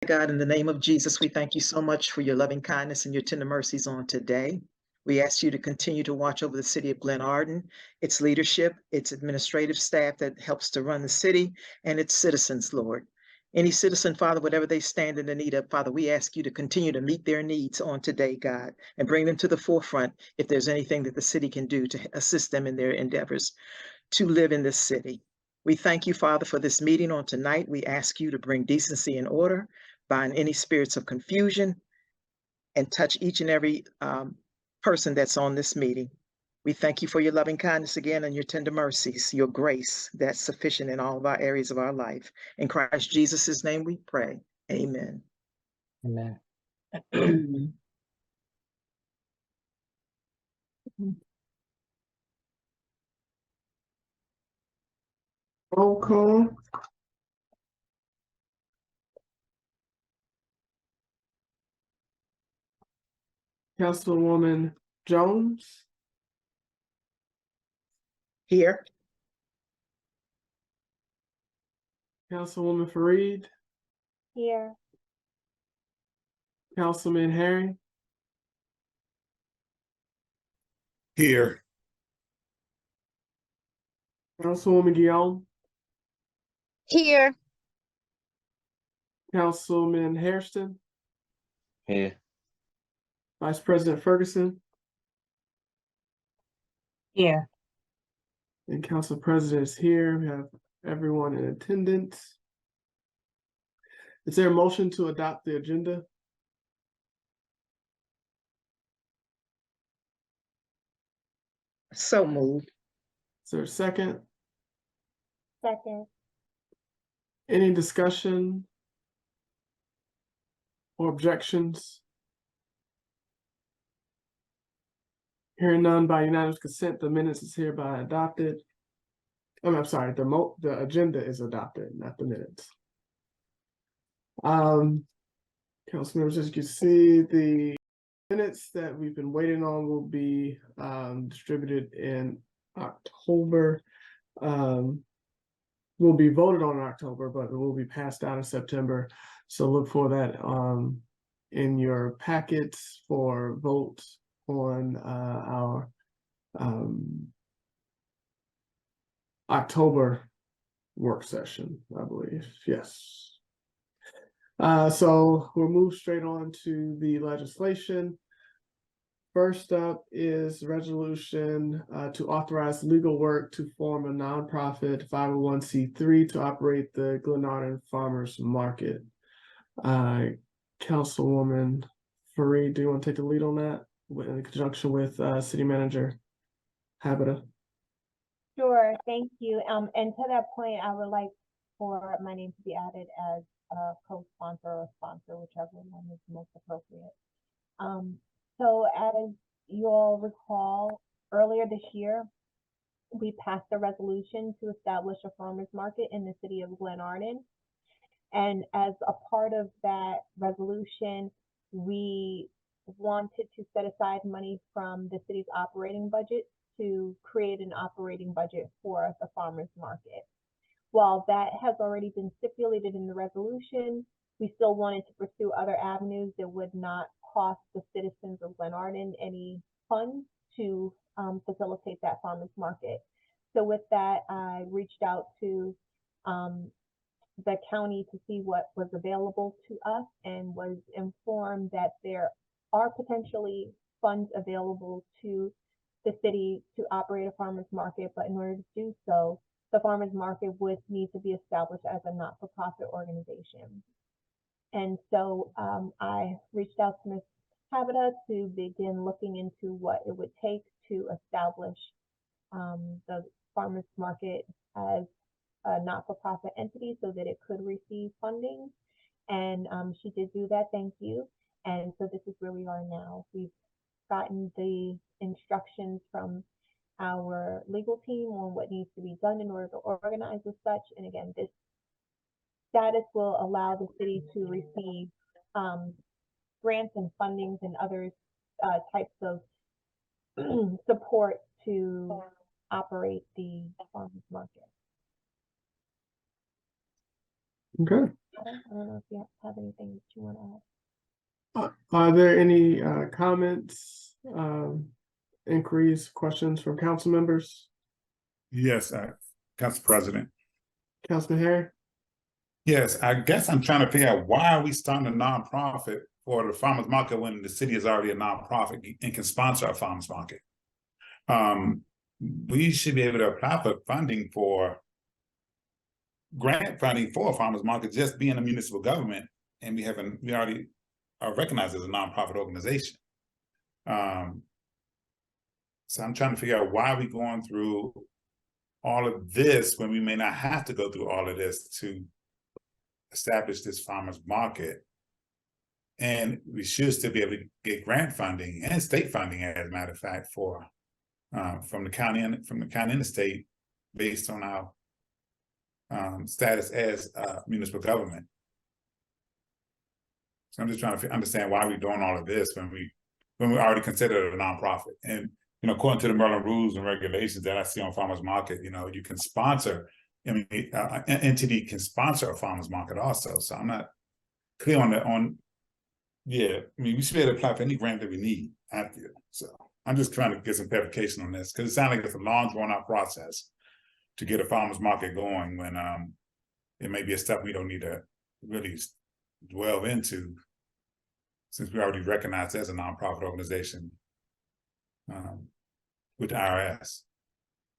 God, in the name of Jesus, we thank you so much for your loving kindness and your tender mercies on today. We ask you to continue to watch over the city of Glenarden, its leadership, its administrative staff that helps to run the city, and its citizens, Lord. Any citizen, Father, whatever they stand in the need of, Father, we ask you to continue to meet their needs on today, God, and bring them to the forefront if there's anything that the city can do to assist them in their endeavors to live in this city. We thank you, Father, for this meeting on tonight. We ask you to bring decency and order, bind any spirits of confusion, and touch each and every person that's on this meeting. We thank you for your loving kindness again and your tender mercies, your grace that's sufficient in all of our areas of our life. In Christ Jesus' name we pray. Amen. Amen. Roll call. Councilwoman Jones. Here. Councilwoman Fareed. Here. Councilman Harry. Here. Councilwoman Guillaume. Here. Councilman Hairston. Here. Vice President Ferguson. Here. And Council President is here. We have everyone in attendance. Is there a motion to adopt the agenda? So moved. Is there a second? Second. Any discussion or objections? Hearing none, by unanimous consent, the minutes is hereby adopted. I'm sorry, the agenda is adopted, not the minutes. Council members, as you can see, the minutes that we've been waiting on will be distributed in October. Will be voted on in October, but it will be passed out in September. So look for that in your packets for votes on our October work session, I believe. Yes. So we'll move straight on to the legislation. First up is resolution to authorize legal work to form a nonprofit 501c3 to operate the Glenarden Farmers Market. Councilwoman Fareed, do you want to take the lead on that in conjunction with City Manager Habita? Sure, thank you. And to that point, I would like for my name to be added as a co-sponsor or sponsor, whichever one is most appropriate. So as you all recall, earlier this year, we passed a resolution to establish a farmers market in the city of Glenarden. And as a part of that resolution, we wanted to set aside money from the city's operating budget to create an operating budget for the farmers market. While that has already been stipulated in the resolution, we still wanted to pursue other avenues that would not cost the citizens of Glenarden any funds to facilitate that farmers market. So with that, I reached out to the county to see what was available to us and was informed that there are potentially funds available to the city to operate a farmers market, but in order to do so, the farmers market would need to be established as a not-for-profit organization. And so I reached out to Ms. Habita to begin looking into what it would take to establish the farmers market as a not-for-profit entity so that it could receive funding. And she did do that, thank you. And so this is where we are now. We've gotten the instructions from our legal team on what needs to be done in order to organize as such. And again, this status will allow the city to receive grants and fundings and other types of support to operate the farmers market. Okay, I don't know if you have anything that you want to add. Are there any comments, inquiries, questions from council members? Yes, Council President. Councilman Harry? Yes, I guess I'm trying to figure out why are we starting a nonprofit for the farmers market when the city is already a nonprofit and can sponsor a farmers market. We should be able to apply for funding for grant funding for a farmers market, just being a municipal government, and we already are recognized as a nonprofit organization. So I'm trying to figure out why are we going through all of this when we may not have to go through all of this to establish this farmers market. And we should still be able to get grant funding and state funding, as a matter of fact, for from the county and the state, based on our status as municipal government. So I'm just trying to understand why we're doing all of this when we already consider it a nonprofit. And according to the Maryland rules and regulations that I see on farmers market, you can sponsor. I mean, an entity can sponsor a farmers market also. So I'm not clear on that. Yeah, I mean, we should be able to apply for any grant that we need. I feel so. I'm just trying to get some clarification on this because it sounds like it's a long, drawn-out process to get a farmers market going when it may be a step we don't need to really delve into, since we already recognized as a nonprofit organization with the IRS.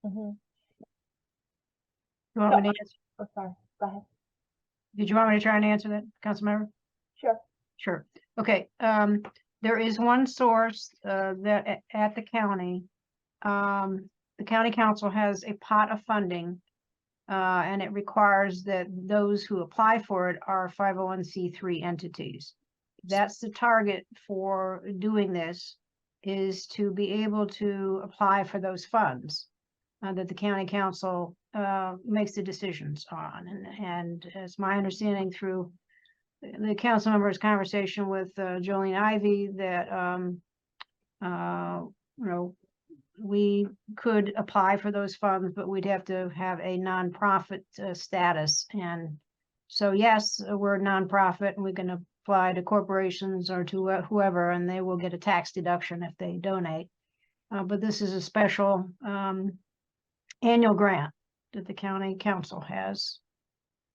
Mm-hmm. You want me to answer? Oh, sorry. Go ahead. Did you want me to try and answer that, Councilmember? Sure. Sure. Okay. There is one source that at the county, the county council has a pot of funding, and it requires that those who apply for it are 501c3 entities. That's the target for doing this, is to be able to apply for those funds that the county council makes the decisions on. And as my understanding through the council member's conversation with Jolene Ivy, that we could apply for those funds, but we'd have to have a nonprofit status. And so, yes, we're a nonprofit, and we can apply to corporations or to whoever, and they will get a tax deduction if they donate. But this is a special annual grant that the county council has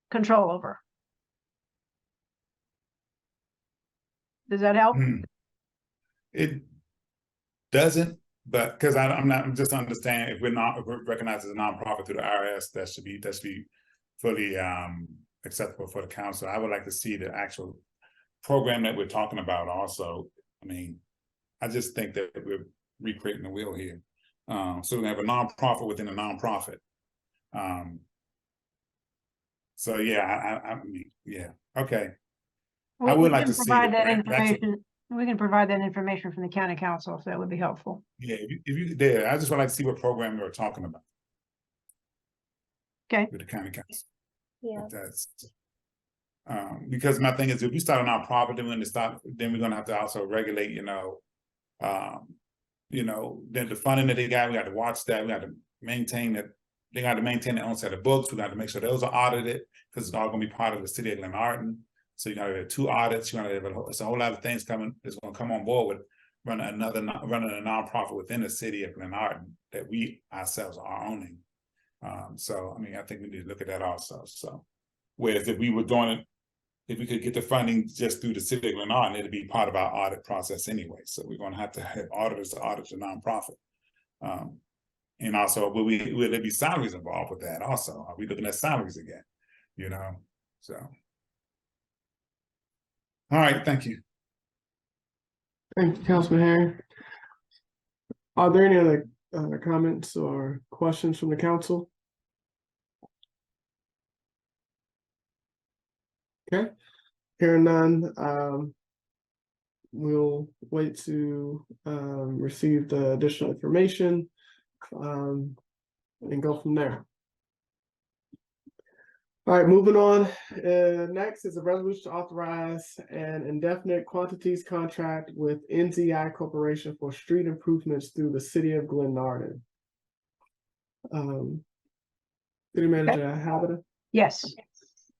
control over. Does that help? It doesn't, but because I'm just understanding if we're recognized as a nonprofit through the IRS, that should be fully acceptable for the council. I would like to see the actual program that we're talking about also. I mean, I just think that we're recreating the wheel here. So we have a nonprofit within a nonprofit. So yeah, I mean, yeah, okay. I would like to see that information. We can provide that information from the county council if that would be helpful. Yeah, if you there, I just would like to see what program we were talking about. Okay. With the county council. Yeah. That's because my thing is, if we start a nonprofit, then we're gonna have to also regulate, then the funding that they got, we got to watch that, we got to maintain that. They got to maintain their own set of books. We got to make sure those are audited because it's all going to be part of the city of Glenarden. So you got to have 2 audits. You got to have it's a whole lot of things coming. That's going to come on board with running a nonprofit within the city of Glenarden that we ourselves are owning. So I mean, I think we need to look at that also. So, whereas if we were doing it, if we could get the funding just through the city of Glenarden, it'd be part of our audit process anyway. So we're going to have auditors to audit the nonprofit. And also, will there be salaries involved with that also? Are we looking at salaries again? So. All right, thank you. Thank you, Councilman Harry. Are there any other comments or questions from the council? Okay, hearing none, we'll wait to receive the additional information and go from there. All right, moving on. Next is a resolution to authorize an indefinite quantities contract with NZI Corporation for street improvements through the city of Glenarden. City Manager Habita. Yes.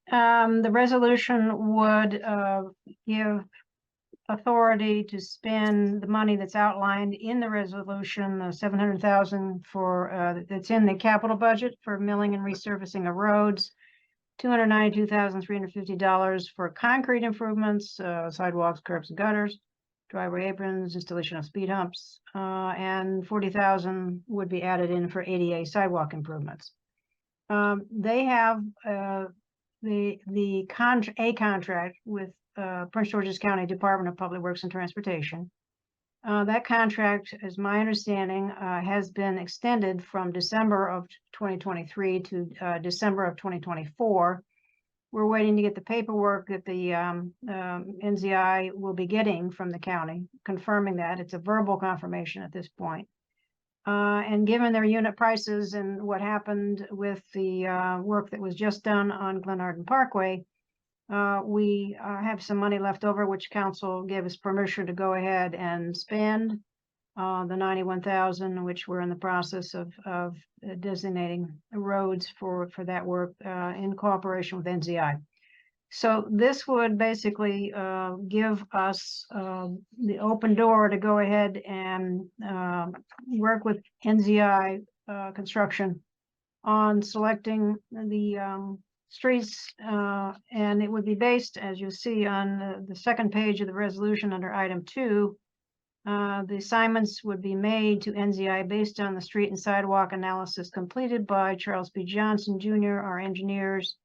The resolution would give authority to spend the money that's outlined in the resolution, 700,000 for, that's in the capital budget for milling and resurfacing of roads, $292,350 for concrete improvements, sidewalks, curbs and gutters, driveway aprons, installation of speed humps, and 40,000 would be added in for ADA sidewalk improvements. They have a contract with Prince George's County Department of Public Works and Transportation. That contract, as my understanding, has been extended from December of 2023 to December of 2024. We're waiting to get the paperwork that the NZI will be getting from the county, confirming that. It's a verbal confirmation at this point. And given their unit prices and what happened with the work that was just done on Glenarden Parkway, we have some money left over, which council gave us permission to go ahead and spend the 91,000, which we're in the process of designating roads for that work in cooperation with NZI. So this would basically give us the open door to go ahead and work with NZI construction on selecting the streets, and it would be based, as you see on the second page of the resolution under item 2. The assignments would be made to NZI based on the street and sidewalk analysis completed by Charles B. Johnson Jr., our engineers,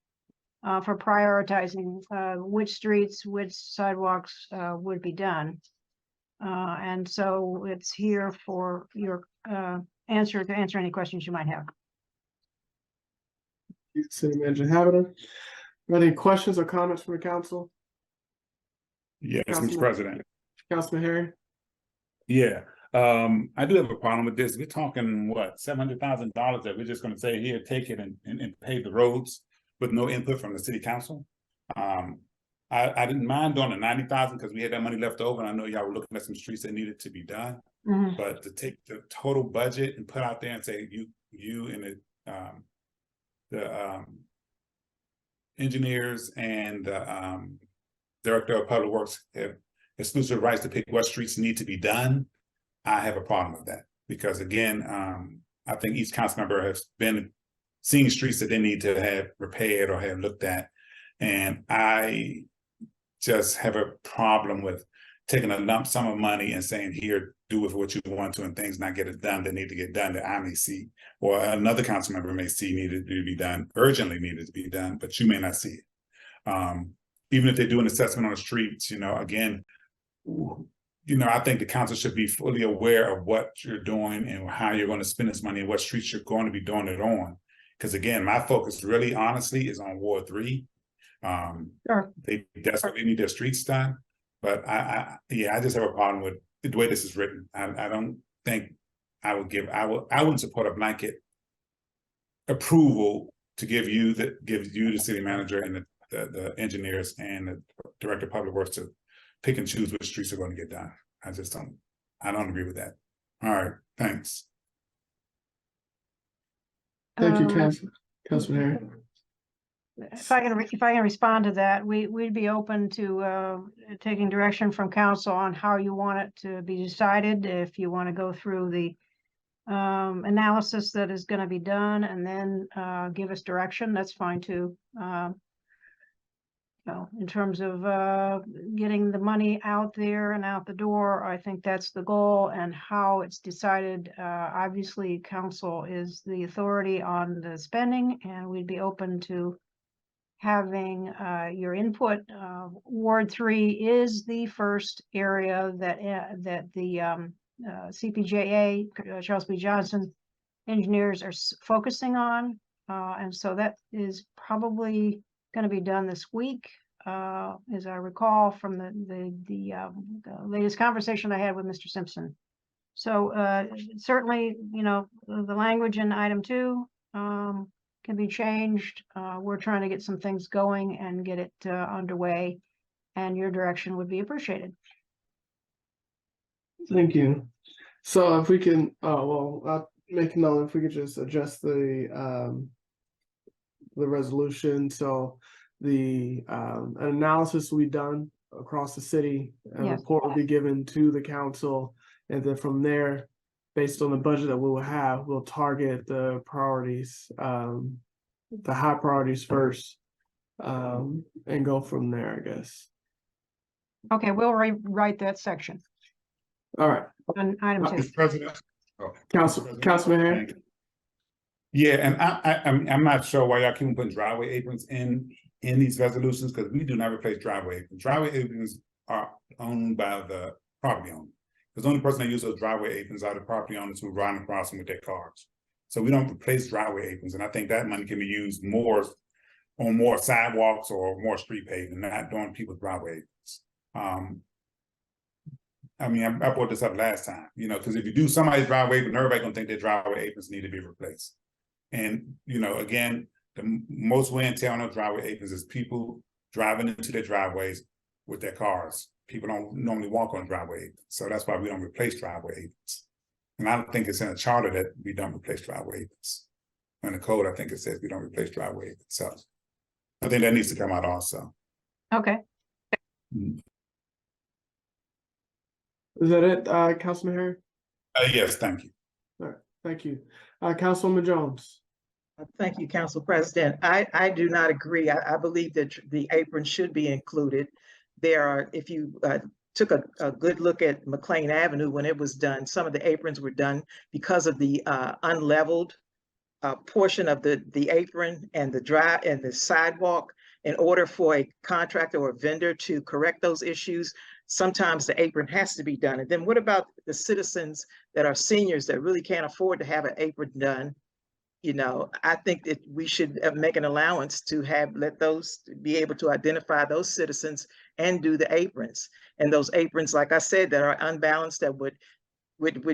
for prioritizing which streets, which sidewalks would be done. And so it's here for your answer any questions you might have. City Manager Habitat. Any questions or comments from the council? Yes, Mr. Councilman- President. Councilman Harry? Yeah, I do have a problem with this. We're talking what, $700,000 that we're just gonna say here, take it and pave the roads with no input from the city council. I didn't mind doing the 90,000 because we had that money left over, and I know y'all were looking at some streets that needed to be done. Mhm. But to take the total budget and put out there and say you and the engineers and the director of public works have exclusive rights to pick what streets need to be done, I have a problem with that. Because again, I think each council member has been seeing streets that they need to have repaired or have looked at. And I just have a problem with taking a lump sum of money and saying, here, do with what you want to, and things not get it done that need to get done that I may see, or another council member may see needed to be done, urgently needed to be done, but you may not see it. Even if they do an assessment on the streets, again, I think the council should be fully aware of what you're doing and how you're going to spend this money and what streets you're going to be doing it on. Because again, my focus really honestly is on Ward 3. Sure. They desperately need their streets done. But I just have a problem with the way this is written. I don't think I wouldn't support a blanket approval to give you the city manager and the engineers and the director of public works to pick and choose which streets are going to get done. I don't agree with that. All right, thanks. Thank you, Councilman Harry. If I can respond to that, we'd be open to taking direction from council on how you want it to be decided. If you want to go through the analysis that is going to be done and then give us direction, that's fine too. In terms of getting the money out there and out the door, I think that's the goal. And how it's decided, obviously council is the authority on the spending, and we'd be open to having your input. Ward 3 is the first area that the CPJA, Charles B. Johnson engineers are focusing on. And so that is probably going to be done this week, as I recall from the latest conversation I had with Mr. Simpson. So certainly, the language in item 2 can be changed. We're trying to get some things going and get it underway, and your direction would be appreciated. Thank you. So if we can, I'll make a note if we could just adjust the resolution. So an analysis we done across the city. A Yes. report will be given to the council, and then from there, based on the budget that we will have, we'll target the priorities, the high priorities first, and go from there, I guess. Okay, we'll rewrite that section All right, on item 2. Mr. President. Oh, Councilman Hare? thank you. Yeah, and I'm not sure why y'all keep putting driveway aprons in these resolutions, because we do not replace driveway aprons. Driveway aprons are owned by the property owner. Because the only person that uses those driveway aprons are the property owners who run across them with their cars. So we don't replace driveway aprons, and I think that money can be used more on more sidewalks or more street paving, not doing people's driveway aprons. I mean, I brought this up last time, you know, because if you do somebody's driveway apron, everybody gonna think their driveway aprons need to be replaced. And, you know, again, the most wear and tear on those driveway aprons is people driving into their driveways with their cars. People don't normally walk on driveway aprons, so that's why we don't replace driveway aprons. And I don't think it's in a charter that we don't replace driveway aprons. In the code, I think it says we don't replace driveway aprons, so I think that needs to come out also. Okay, Is that it, Councilman Hare? Yes, thank you. All right, thank you. Councilwoman Jones? Thank you, Council President. I do not agree. I believe that the apron should be included. There are, if you took a good look at McLean Avenue when it was done, some of the aprons were done because of the unleveled portion of the apron and the sidewalk. In order for a contractor or vendor to correct those issues, sometimes the apron has to be done. And then what about the citizens that are seniors that really can't afford to have an apron done? You know, I think that we should make an allowance to let those be able to identify those citizens and do the aprons. And those aprons, like I said, that are unbalanced, that would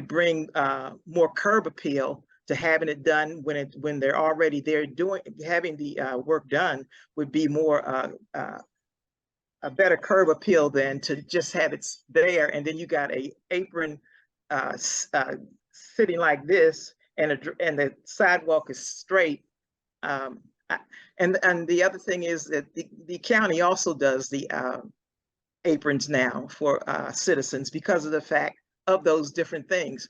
bring more curb appeal to having it done when they're already there having the work done would be more a better curb appeal than to just have it there and then you got a apron sitting like this and the sidewalk is straight. And the other thing is that the county also does the aprons now for citizens because of the fact of those different things.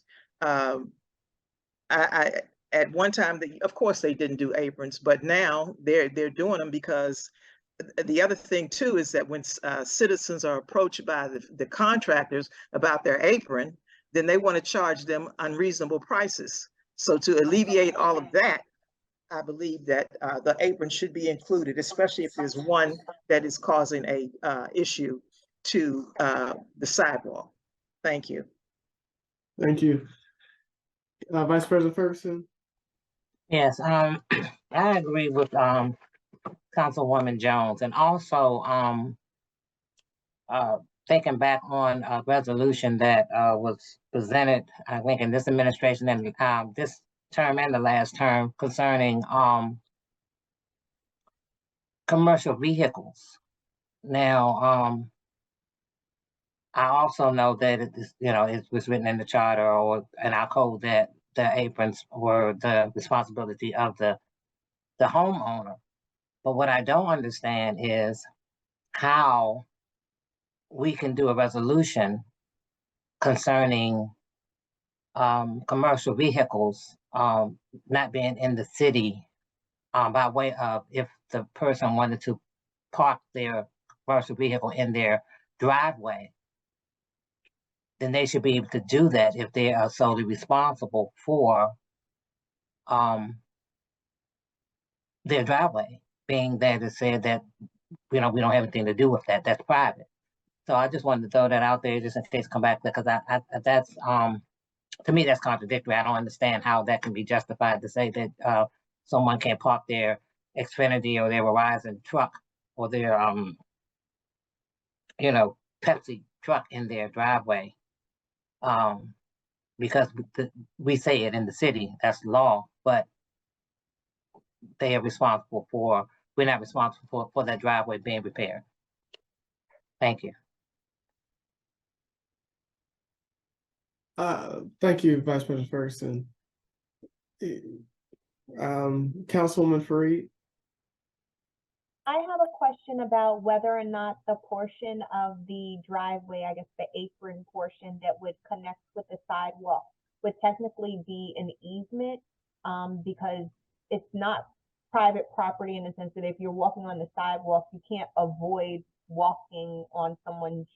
At one time, of course, they didn't do aprons, but now they're doing them because the other thing too is that when citizens are approached by the contractors about their apron, then they want to charge them unreasonable prices. So to alleviate all of that, I believe that the apron should be included, especially if there's one that is causing a issue to the sidewalk. Thank you. Thank you. Vice President Ferguson? Yes, I agree with Councilwoman Jones, and also thinking back on a resolution that was presented, I think, in this administration and this term and the last term concerning commercial vehicles. Now, I also know that it is, you know, it was written in the charter or in our code that the aprons were the responsibility of the homeowner. But what I don't understand is how we can do a resolution concerning commercial vehicles not being in the city by way of if the person wanted to park their commercial vehicle in their driveway, then they should be able to do that if they are solely responsible for their driveway, being that it said that, you know, we don't have anything to do with that. That's private. So I just wanted to throw that out there just in case come back, because that's to me that's contradictory. I don't understand how that can be justified to say that someone can't park their Xfinity or their Verizon truck or their you know, Pepsi truck in their driveway. Because we say it in the city, that's law, but they are responsible for, we're not responsible for that driveway being repaired. Thank you. Thank you, Vice President Ferguson. Councilwoman Fareed? I have a question about whether or not the portion of the driveway, I guess the apron portion that would connect with the sidewalk would technically be an easement, because it's not private property in the sense that if you're walking on the sidewalk, you can't avoid walking on someone's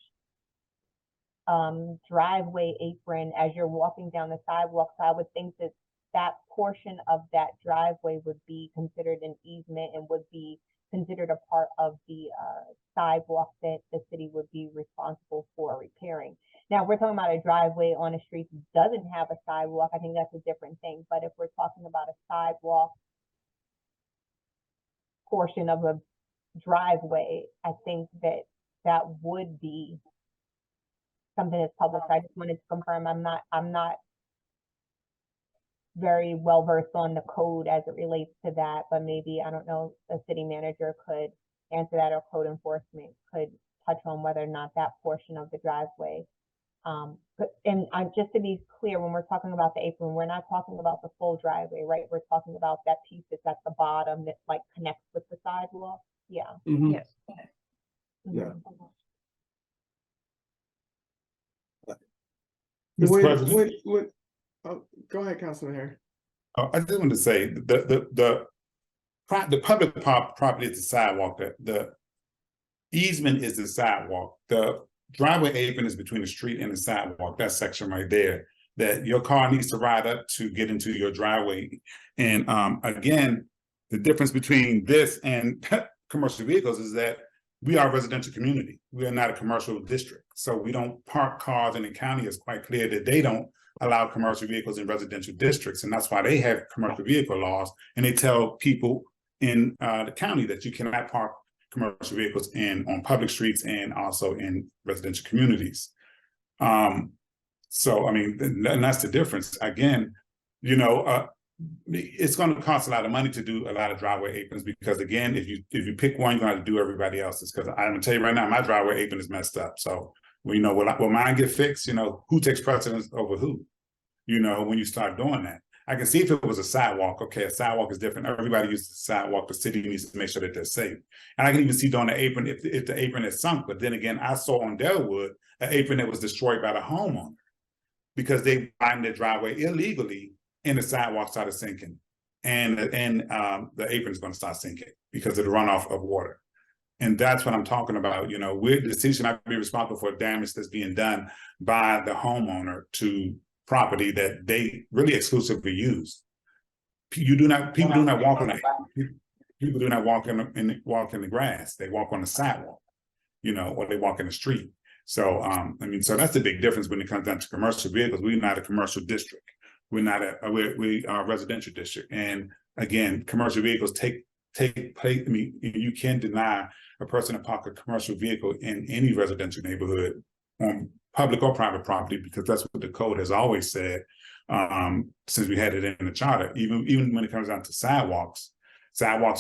driveway apron as you're walking down the sidewalk. So I would think that that portion of that driveway would be considered an easement and would be considered a part of the sidewalk that the city would be responsible for repairing. Now, we're talking about a driveway on a street that doesn't have a sidewalk. I think that's a different thing. But if we're talking about a sidewalk portion of a driveway, I think that that would be something that's public. So I just wanted to confirm. I'm not very well versed on the code as it relates to that, but maybe, I don't know, a city manager could answer that, or code enforcement could touch on whether or not that portion of the driveway. Just to be clear, when we're talking about the apron, we're not talking about the full driveway, right? We're talking about that piece that's at the bottom that like connects with the sidewalk. Yeah. Mhm. Yes. Yeah. Mr. President? Oh, go ahead, Councilman Harry. I just wanted to say the public property is the sidewalk. The easement is the sidewalk. The driveway apron is between the street and the sidewalk. That section right there that your car needs to ride up to get into your driveway. And again, the difference between this and commercial vehicles is that we are a residential community. We are not a commercial district. So we don't park cars, and the county is quite clear that they don't allow commercial vehicles in residential districts. And that's why they have commercial vehicle laws. And they tell people in the county that you cannot park commercial vehicles on public streets and also in residential communities. So, I mean, and that's the difference. Again, you know, it's going to cost a lot of money to do a lot of driveway aprons, because again, if you pick one, you're going to have to do everybody else's. Because I'm going to tell you right now, my driveway apron is messed up. So, you know, will mine get fixed? You know, who takes precedence over who? You know, when you start doing that. I can see if it was a sidewalk, okay, a sidewalk is different. Everybody uses the sidewalk. The city needs to make sure that they're safe. And I can even see doing the apron if the apron is sunk. But then again, I saw on Delwood an apron that was destroyed by the homeowner because they widened their driveway illegally and the sidewalk started sinking. And the apron is going to start sinking because of the runoff of water. And that's what I'm talking about. You know, the city should not be responsible for damage that's being done by the homeowner to property that they really exclusively use. People do not walk on people do not walk in the grass. They walk on the sidewalk, you know, or they walk in the street. So I mean, so that's the big difference when it comes down to commercial vehicles. We're not a commercial district. We are a residential district. And again, commercial vehicles take place. I mean, you can't deny a person to park a commercial vehicle in any residential neighborhood on public or private property, because that's what the code has always said since we had it in the charter. Even when it comes down to sidewalks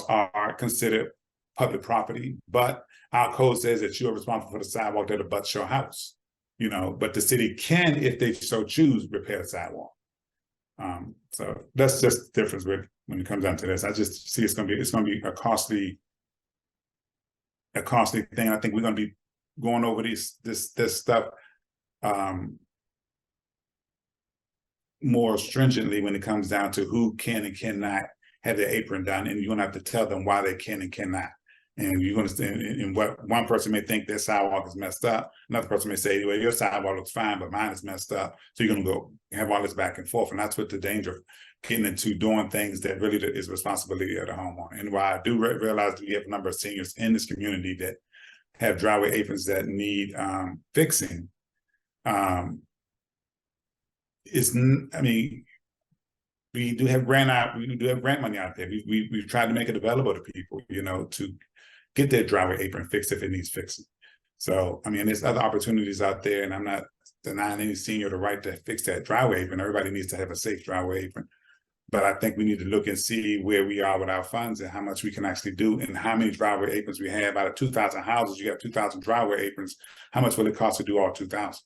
are considered public property, but our code says that you are responsible for the sidewalk that abuts your house. You know, but the city can, if they so choose, repair the sidewalk. So that's just the difference when it comes down to this. I just see it's gonna be a costly thing. I think we're gonna be going over this stuff more stringently when it comes down to who can and cannot have their apron done, and you're gonna have to tell them why they can and cannot. And you're gonna stand in what one person may think their sidewalk is messed up, another person may say, well, your sidewalk looks fine, but mine is messed up. So you're gonna go have all this back and forth, and that's what the danger of getting into doing things that really is responsibility of the homeowner. And while I do realize that we have a number of seniors in this community that have driveway aprons that need fixing, I mean, we do have grant money out there. We've tried to make it available to people, you know, to get their driveway apron fixed if it needs fixing. So, I mean, there's other opportunities out there, and I'm not denying any senior the right to fix that driveway apron. Everybody needs to have a safe driveway apron. But I think we need to look and see where we are with our funds and how much we can actually do and how many driveway aprons we have. Out of 2,000 houses, you got 2,000 driveway aprons. How much will it cost to do all 2,000?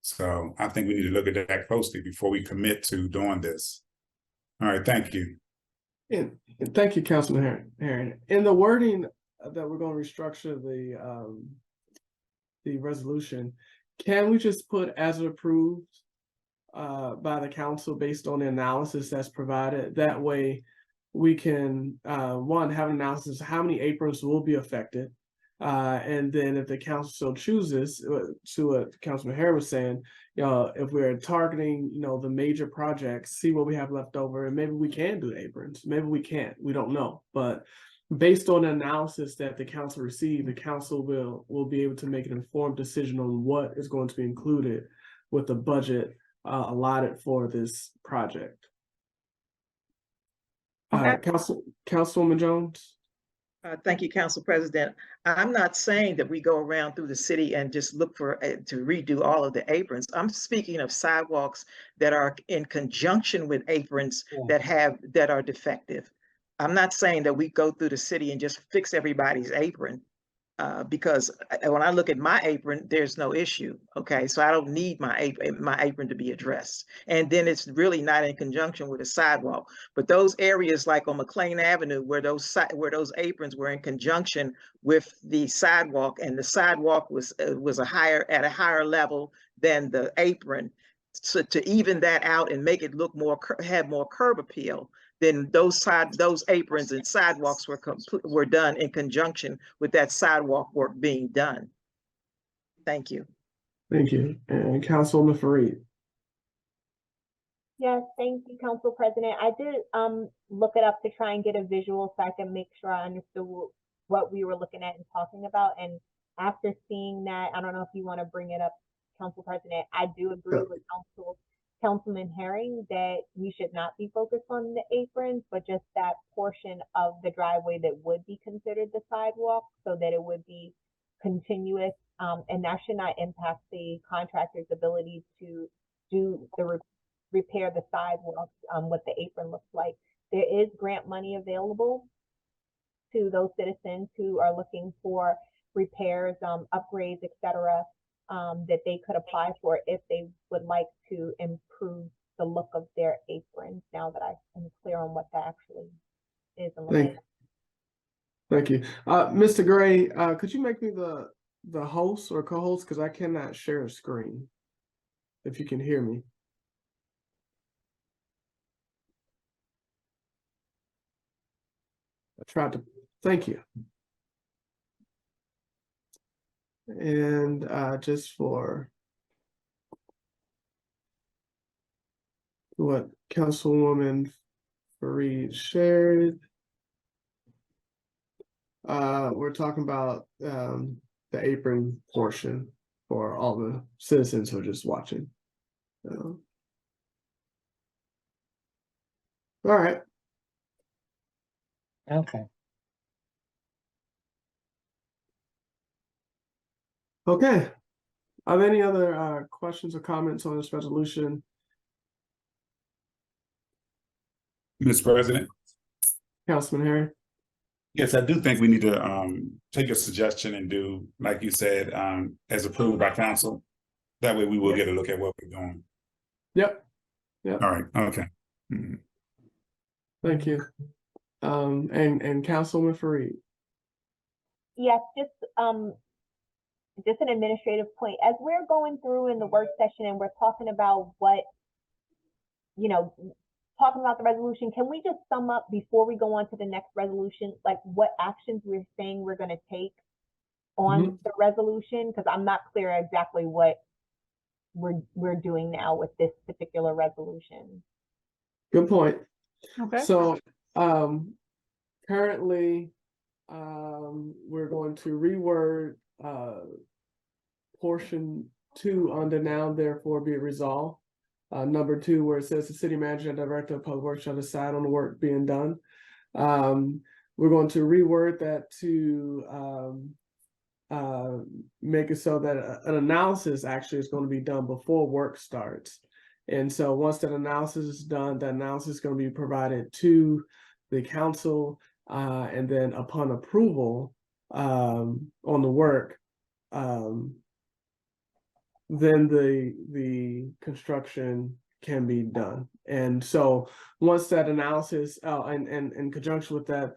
So I think we need to look at that closely before we commit to doing this. All right, thank you. And thank you, Councilman Herring. In the wording that we're going to restructure the resolution, can we just put as approved by the council based on the analysis that's provided? That way we can, one, have an analysis of how many aprons will be affected. And then if the council so chooses, to what Councilman Herring was saying, if we're targeting, the major projects, see what we have left over, and maybe we can do aprons, maybe we can't, we don't know. But based on the analysis that the council received, the council will be able to make an informed decision on what is going to be included with the budget allotted for this project. Okay. Councilwoman Jones. Thank you, Council President. I'm not saying that we go around through the city and just look for to redo all of the aprons. I'm speaking of sidewalks that are in conjunction with aprons that are defective. I'm not saying that we go through the city and just fix everybody's apron. Because when I look at my apron, there's no issue. Okay, so I don't need my apron to be addressed. And then it's really not in conjunction with a sidewalk. But those areas like on McLean Avenue, where those aprons were in conjunction with the sidewalk, and the sidewalk was at a higher level than the apron, so to even that out and make it look have more curb appeal, then those aprons and sidewalks were done in conjunction with that sidewalk work being done. Thank you. Thank you. And Councilwoman Fareed. Yes, thank you, Council President. I did look it up to try and get a visual so I can make sure I understood what we were looking at and talking about. And after seeing that, I don't know if you want to bring it up, Council President. I do agree with Councilman Herring that we should not be focused on the aprons, but just that portion of the driveway that would be considered the sidewalk, so that it would be continuous, and that should not impact the contractor's ability to do the repair the sidewalks, what the apron looks like. There is grant money available to those citizens who are looking for repairs, upgrades, etc., that they could apply for if they would like to improve the look of their aprons, now that I am clear on what that actually is. Thank you. Mr. Gray, could you make me the host or co-host, because I cannot share a screen, if you can hear me. I tried to, thank you. And just for what Councilwoman Fareed shared, we're talking about the apron portion for all the citizens who are just watching. All right. Okay. Okay. Are there any other questions or comments on this resolution? Mr. President. Councilman Herring? Yes, I do think we need to take a suggestion and do, like you said, as approved by council. That way we will get a look at what we're doing. Yep. All right, okay. Thank you. And Councilwoman Fareed. Yes, just an administrative point. As we're going through in the work session and we're talking about what, talking about the resolution, can we just sum up before we go on to the next resolution, like what actions we're saying we're going to take on the resolution? Because I'm not clear exactly what we're doing now with this particular resolution. Good point. Okay. So currently we're going to reword portion 2 under now therefore be it resolved. Number 2, where it says the city manager and director of public works shall decide on the work being done. We're going to reword that to make it so that an analysis actually is going to be done before work starts. And so once that analysis is done, that analysis is going to be provided to the council, and then upon approval on the work, then the construction can be done. And so once that analysis, and in conjunction with that,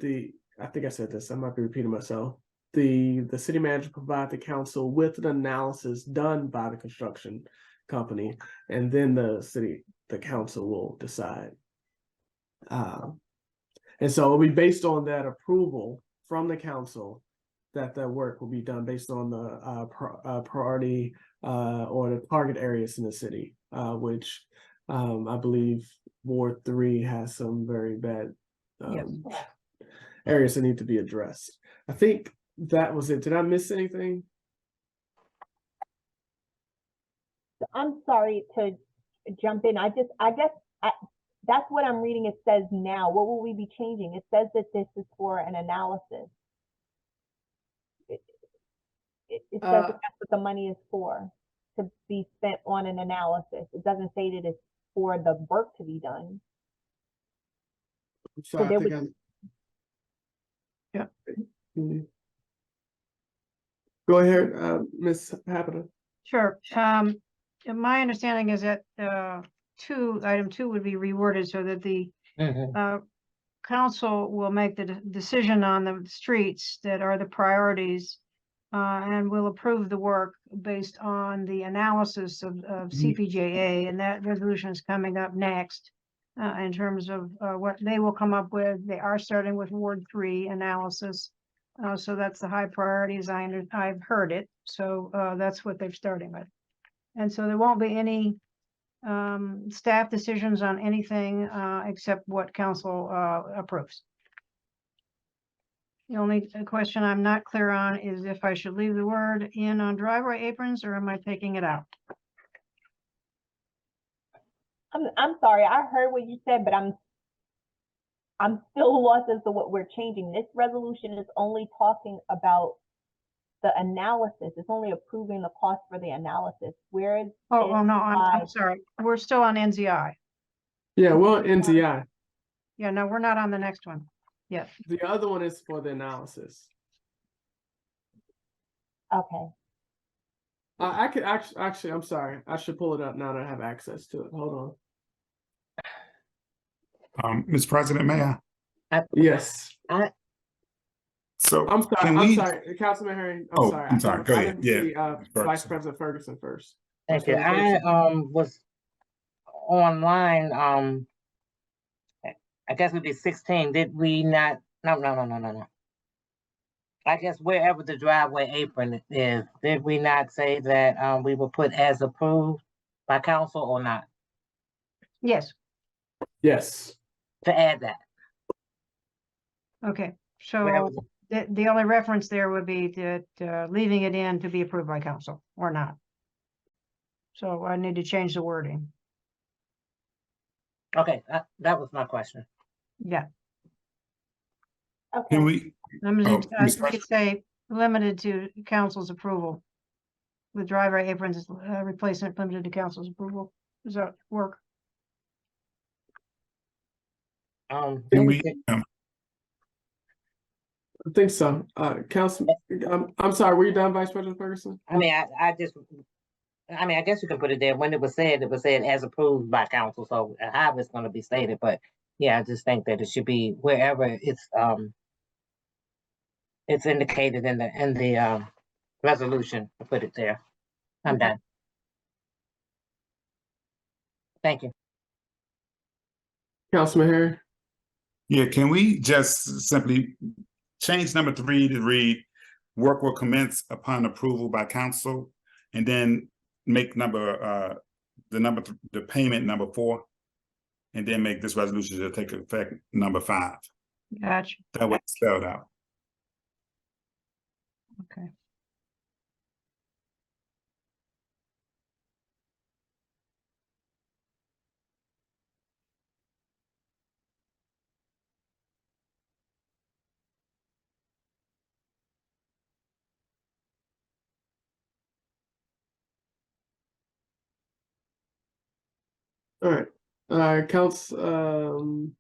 I think I said this, I might be repeating myself. The city manager provide the council with an analysis done by the construction company, and then the council will decide. And so it'll be based on that approval from the council that the work will be done based on the priority or the target areas in the city, which I believe Ward 3 has some very bad areas that need to be addressed. I think that was it. Did I miss anything? I'm sorry to jump in. I guess that's what I'm reading. It says now. What will we be changing? It says that this is for an analysis. It says that that's what the money is for, to be spent on an analysis. It doesn't say that it's for the work to be done. I'm sorry, So I think I'm. Yeah. Go ahead, Ms. Habita. Sure. My understanding is that item two would be reworded so that the council will make the decision on the streets that are the priorities and will approve the work based on the analysis of CPJA, and that resolution is coming up next in terms of what they will come up with. They are starting with Ward 3 analysis. So that's the high priorities. I've heard it. So that's what they're starting with. And so there won't be any staff decisions on anything except what council approves. The only question I'm not clear on is if I should leave the word in on driveway aprons or am I taking it out? I'm sorry, I heard what you said, but I'm still lost as to what we're changing. This resolution is only talking about the analysis. It's only approving the cost for the analysis. Where is Oh no, I'm sorry. We're still on NZI. Yeah, well, NZI. Yeah, no, we're not on the next one. Yes. The other one is for the analysis. Okay. I could actually, I'm sorry. I should pull it up now that I have access to it. Hold on. Mr. President, may I? Yes. So I'm sorry. I'm sorry, Councilman Herring. I'm sorry. I'm sorry. Go ahead. Yeah. Vice President Ferguson first. Thank you. I was online. I guess it'd be 16. Did we not? No. I guess wherever the driveway apron is, did we not say that we will put as approved by council or not? Yes. Yes. To add that. Okay. So the only reference there would be that leaving it in to be approved by council or not. So I need to change the wording. Okay, that was my question. Yeah. Okay. Can we? We could say limited to council's approval. The driveway aprons replacement limited to council's approval. Does that work? Can we? I think so. Councilman, I'm sorry. Were you done, Vice President Ferguson? I mean, I guess you can put it there. When it was said as approved by council. So how it's going to be stated, but yeah, I just think that it should be wherever it's indicated in the resolution to put it there. I'm done. Thank you. Councilman Herring? Yeah, can we just simply change number 3 to read, work will commence upon approval by council, and then make the payment number 4, and then make this resolution to take effect number 5. Gotcha. That way it's spelled out. Okay. All right. Councilwoman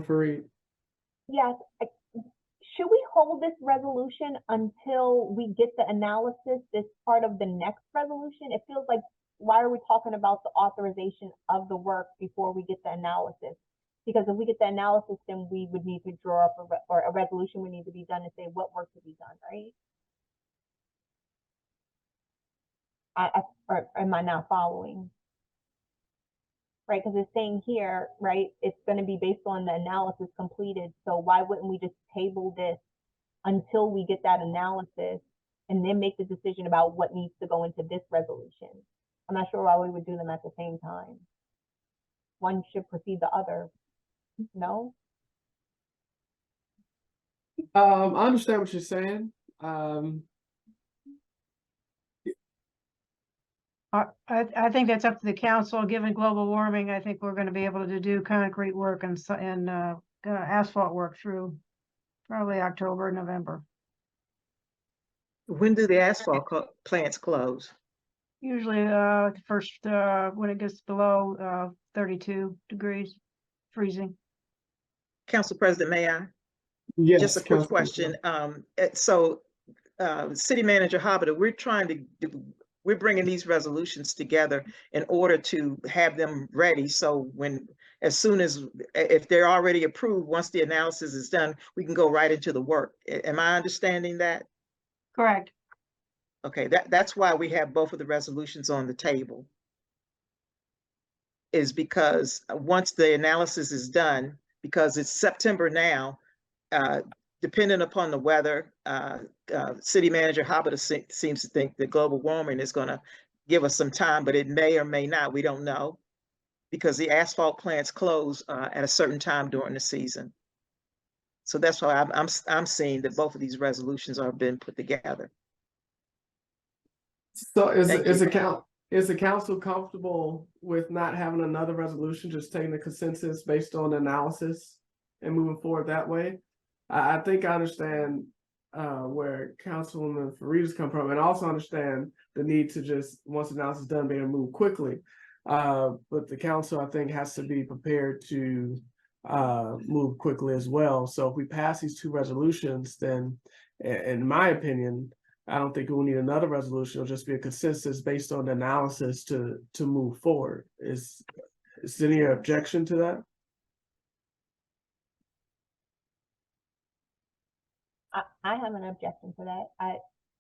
Fareed. Yes. Should we hold this resolution until we get the analysis, this part of the next resolution? It feels like why are we talking about the authorization of the work before we get the analysis? Because if we get the analysis, then we would need to draw up or a resolution would need to be done and say what work to be done, right? Or am I not following? Right, because it's saying here, right, it's going to be based on the analysis completed. So why wouldn't we just table this until we get that analysis and then make the decision about what needs to go into this resolution? I'm not sure why we would do them at the same time. One should precede the other. No? I understand what you're saying. I think that's up to the council. Given global warming, I think we're gonna be able to do concrete work and asphalt work through probably October, November. When do the asphalt plants close? Usually, the first, when it gets below, 32 degrees, freezing. Council President, may I? Yes. Just a quick Councilman. question. So, City Manager Hobbit, we're bringing these resolutions together in order to have them ready. So as soon as, if they're already approved, once the analysis is done, we can go right into the work. Am I understanding that? Correct. Okay, that's why we have both of the resolutions on the table. Is because once the analysis is done, because it's September now, depending upon the weather, City Manager Hobbit seems to think that global warming is going to give us some time, but it may or may not. We don't know, because the asphalt plants close at a certain time during the season. So that's why I'm seeing that both of these resolutions are being put together. So is Thank the council comfortable with not having another resolution, just taking the consensus based on analysis and moving forward that way? I think I understand where Councilwoman Farida's come from, and also understand the need to just, once analysis is done, be able to move quickly. But the council, I think, has to be prepared to move quickly as well. So if we pass these two resolutions, then in my opinion, I don't think we'll need another resolution. It'll just be a consensus based on the analysis to move forward. Is there any objection to that? I have an objection to that.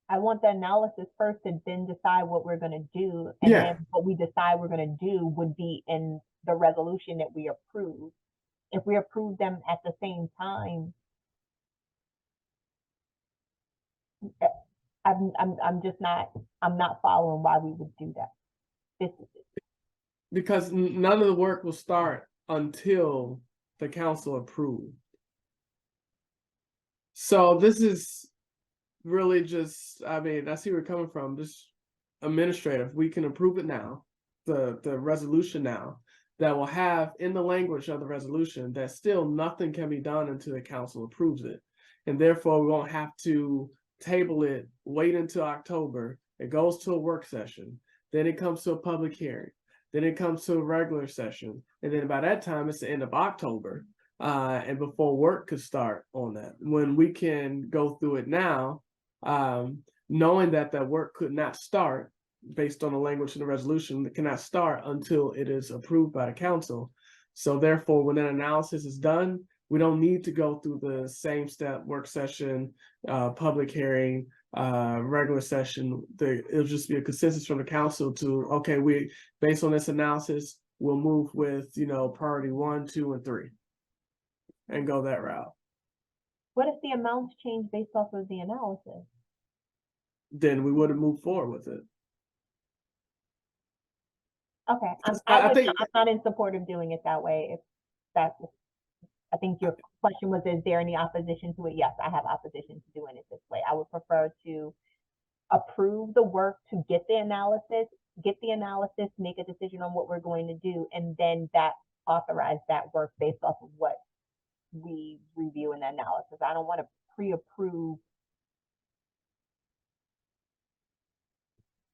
I want the analysis first and then decide what we're going to do. And Yeah. then what we decide we're going to do would be in the resolution that we approve. If we approve them at the same time, I'm just not, I'm not following why we would do that. Because none of the work will start until the council approves. So this is really just, I mean, I see where you're coming from, just administrative. We can approve it now, the resolution now, that will have in the language of the resolution that still nothing can be done until the council approves it. And therefore we won't have to table it, wait until October. It goes to a work session. Then it comes to a public hearing. Then it comes to a regular session. And then by that time, it's the end of October. And before work could start on that. When we can go through it now, knowing that that work could not start based on the language in the resolution, it cannot start until it is approved by the council. So therefore, when that analysis is done, we don't need to go through the same step, work session, public hearing, regular session. It'll just be a consensus from the council to, okay, we, based on this analysis, we'll move with, priority 1, 2, and 3 and go that route. What if the amounts change based off of the analysis? Then we wouldn't move forward with it. Okay, I think I'm not in support of doing it that way. If that's, I think your question was, is there any opposition to it? Yes, I have opposition to doing it this way. I would prefer to approve the work to get the analysis, make a decision on what we're going to do, and then authorize that work based off of what we review in the analysis. I don't want to pre-approve.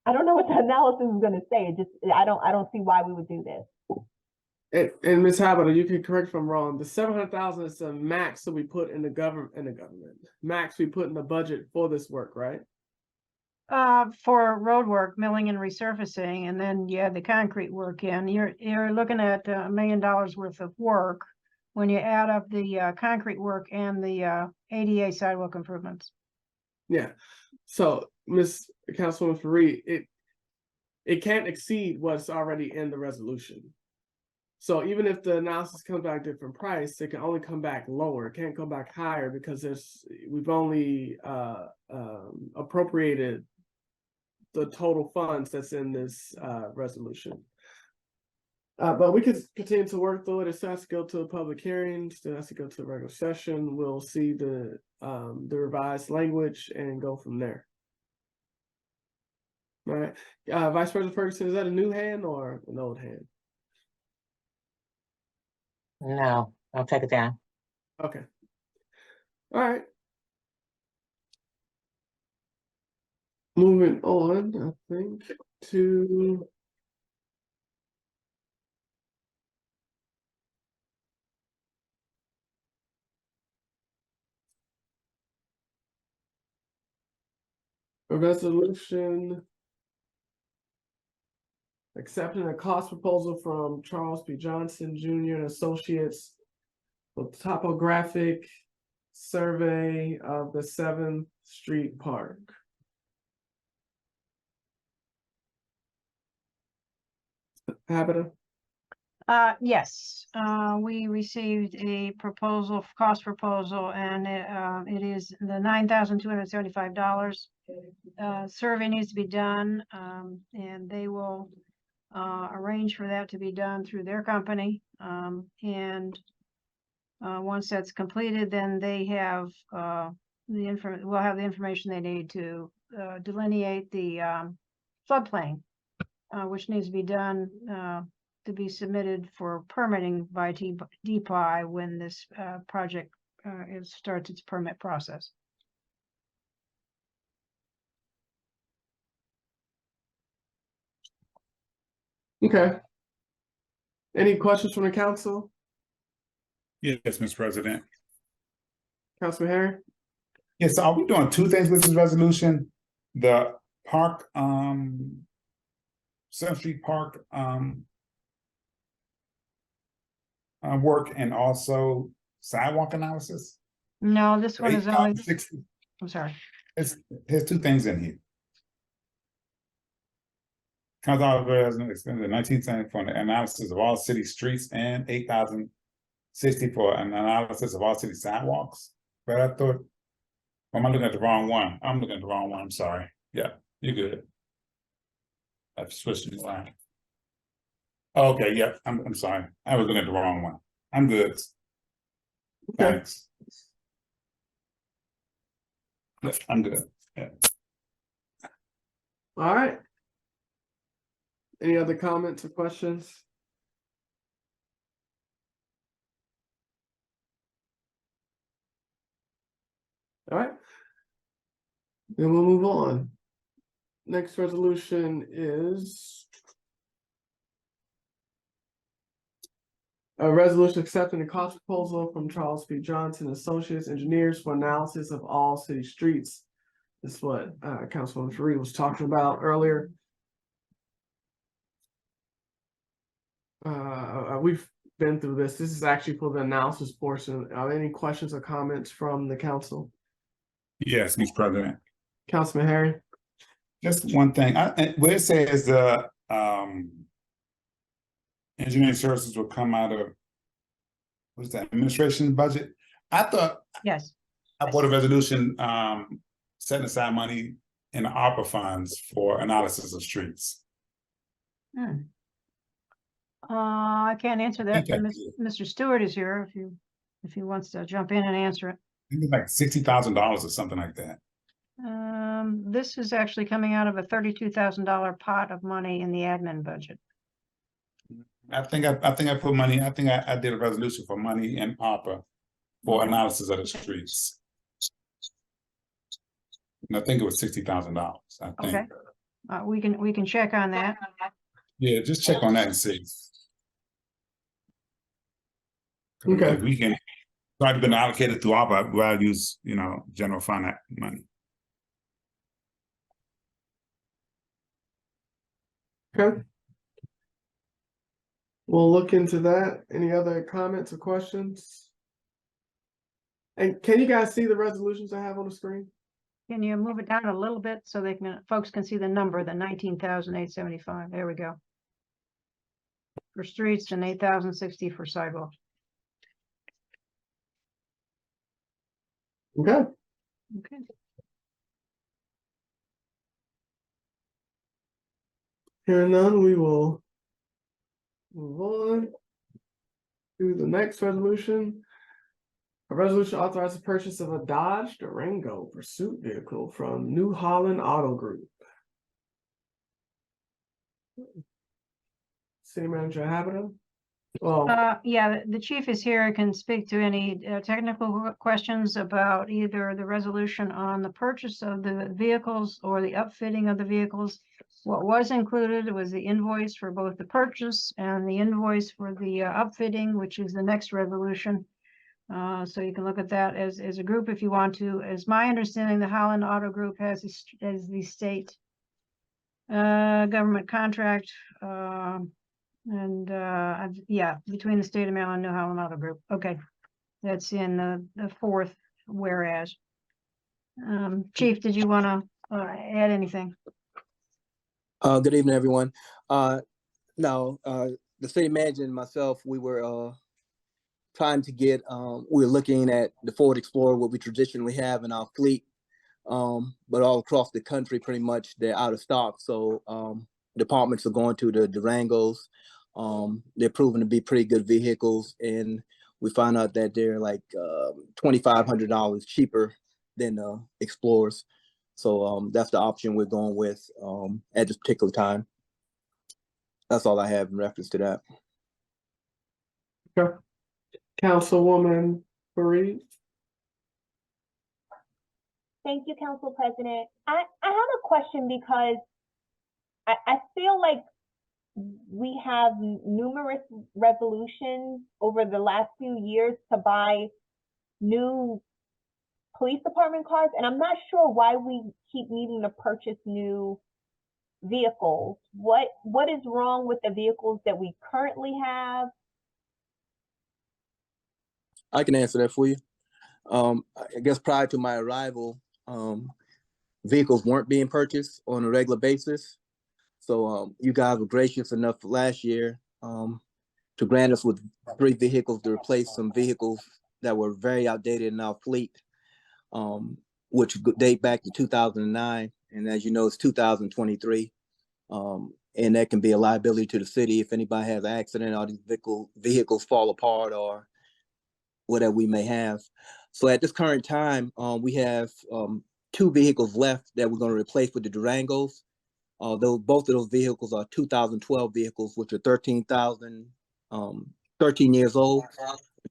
I don't know what the analysis is going to say. I don't see why we would do this. And Ms. Habita, you can correct if I'm wrong. The 700,000 is the max that we put in the government. Max we put in the budget for this work, right? For road work, milling and resurfacing, and then you add the concrete work in, you're looking at $1 million worth of work when you add up the concrete work and the ADA sidewalk improvements. Yeah. So, Ms. Councilwoman Fareed, it can't exceed what's already in the resolution. So even if the analysis comes back different price, it can only come back lower. It can't come back higher because we've only appropriated the total funds that's in this resolution. But we could continue to work through it. It still has to go to a public hearing, still has to go to a regular session. We'll see the revised language and go from there. All right. Vice President Ferguson, is that a new hand or an old hand? No, I'll take it down. Okay. All right. Moving on, I think, to a resolution accepting a cost proposal from Charles P. Johnson Jr. and Associates for topographic survey of the 7th Street Park. Habita? Yes, we received a proposal, cost proposal, and it is the $9,275. Survey needs to be done, and they will arrange for that to be done through their company. And once that's completed, then they have we'll have the information they need to delineate the floodplain, which needs to be done to be submitted for permitting by DPI when this project starts its permit process. Okay. Any questions from the council? Yes, Mr. President. Councilman Harry? Yes, are we doing two things with this resolution? The park, 7th Street Park, work and also sidewalk analysis? No, this one is only, 8,060. I'm sorry. There's two things in here. Council President expended 19 for an analysis of all city streets and 8,060 for an analysis of all city sidewalks. But I thought, am I looking at the wrong one? I'm looking at the wrong one. I'm sorry. Yeah, you're good. I've switched it around. Okay, yeah, I'm sorry. I was looking at the wrong one. I'm good. Okay. Thanks. Yeah, I'm good. Yeah. All right. Any other comments or questions? All right. Then we'll move on. Next resolution is a resolution accepting the cost proposal from Charles P. Johnson Associates Engineers for analysis of all city streets. This is what Councilwoman Fareed was talking about earlier. We've been through this. This is actually for the analysis portion. Are there any questions or comments from the council? Yes, Mr. President. Councilman Harry? Just one thing, where it says the engineering services will come out of, what's that, administration budget? I thought Yes. I bought a resolution setting aside money in the ARPA funds for analysis of streets. I can't answer that, but Okay. Mr. Stewart is here if he wants to jump in and answer it. I think it's like $60,000 or something like that. This is actually coming out of a $32,000 pot of money in the admin budget. I think I put money, I think I did a resolution for money in ARPA for analysis of the streets. And I think it was $60,000, I think. Okay. We can check on that. Yeah, just check on that and see. Okay. If we can, it's already been allocated through ARPA, we'll use, general fund that money. Okay. We'll look into that. Any other comments or questions? And can you guys see the resolutions I have on the screen? Can you move it down a little bit so folks can see the number, the 19,875? There we go. For streets and 8,060 for sidewalks. Okay. Okay. Hearing none, we will move on to the next resolution. A resolution authorizing the purchase of a Dodge Durango pursuit vehicle from New Holland Auto Group. City Manager Habitat? Well, Yeah, the chief is here, can speak to any technical questions about either the resolution on the purchase of the vehicles or the upfitting of the vehicles. What was included was the invoice for both the purchase and the invoice for the upfitting, which is the next resolution. So you can look at that as a group if you want to. As my understanding, the Holland Auto Group has the state government contract, yeah, between the state of Maryland and New Holland Auto Group. Okay, that's in the fourth whereas. Chief, did you want to add anything? Good evening, everyone. No, the city manager and myself, we were trying to get, we were looking at the Ford Explorer, what we traditionally have in our fleet, but all across the country, pretty much they're out of stock. So departments are going to the Durangos. They're proving to be pretty good vehicles, and we found out that they're like $2,500 cheaper than Explorers. So that's the option we're going with at this particular time. That's all I have in reference to that. okay. Councilwoman Fareed? Thank you, Council President. I have a question because I feel like we have numerous resolutions over the last few years to buy new police department cars, and I'm not sure why we keep needing to purchase new vehicles. What is wrong with the vehicles that we currently have? I can answer that for you. I guess prior to my arrival, vehicles weren't being purchased on a regular basis. So you guys were gracious enough last year to grant us with 3 vehicles to replace some vehicles that were very outdated in our fleet, which date back to 2009. And as you know, it's 2023. And that can be a liability to the city if anybody has an accident or these vehicles fall apart or whatever we may have. So at this current time, we have 2 vehicles left that we're going to replace with the Durangos. Though both of those vehicles are 2012 vehicles, which are 13 years old.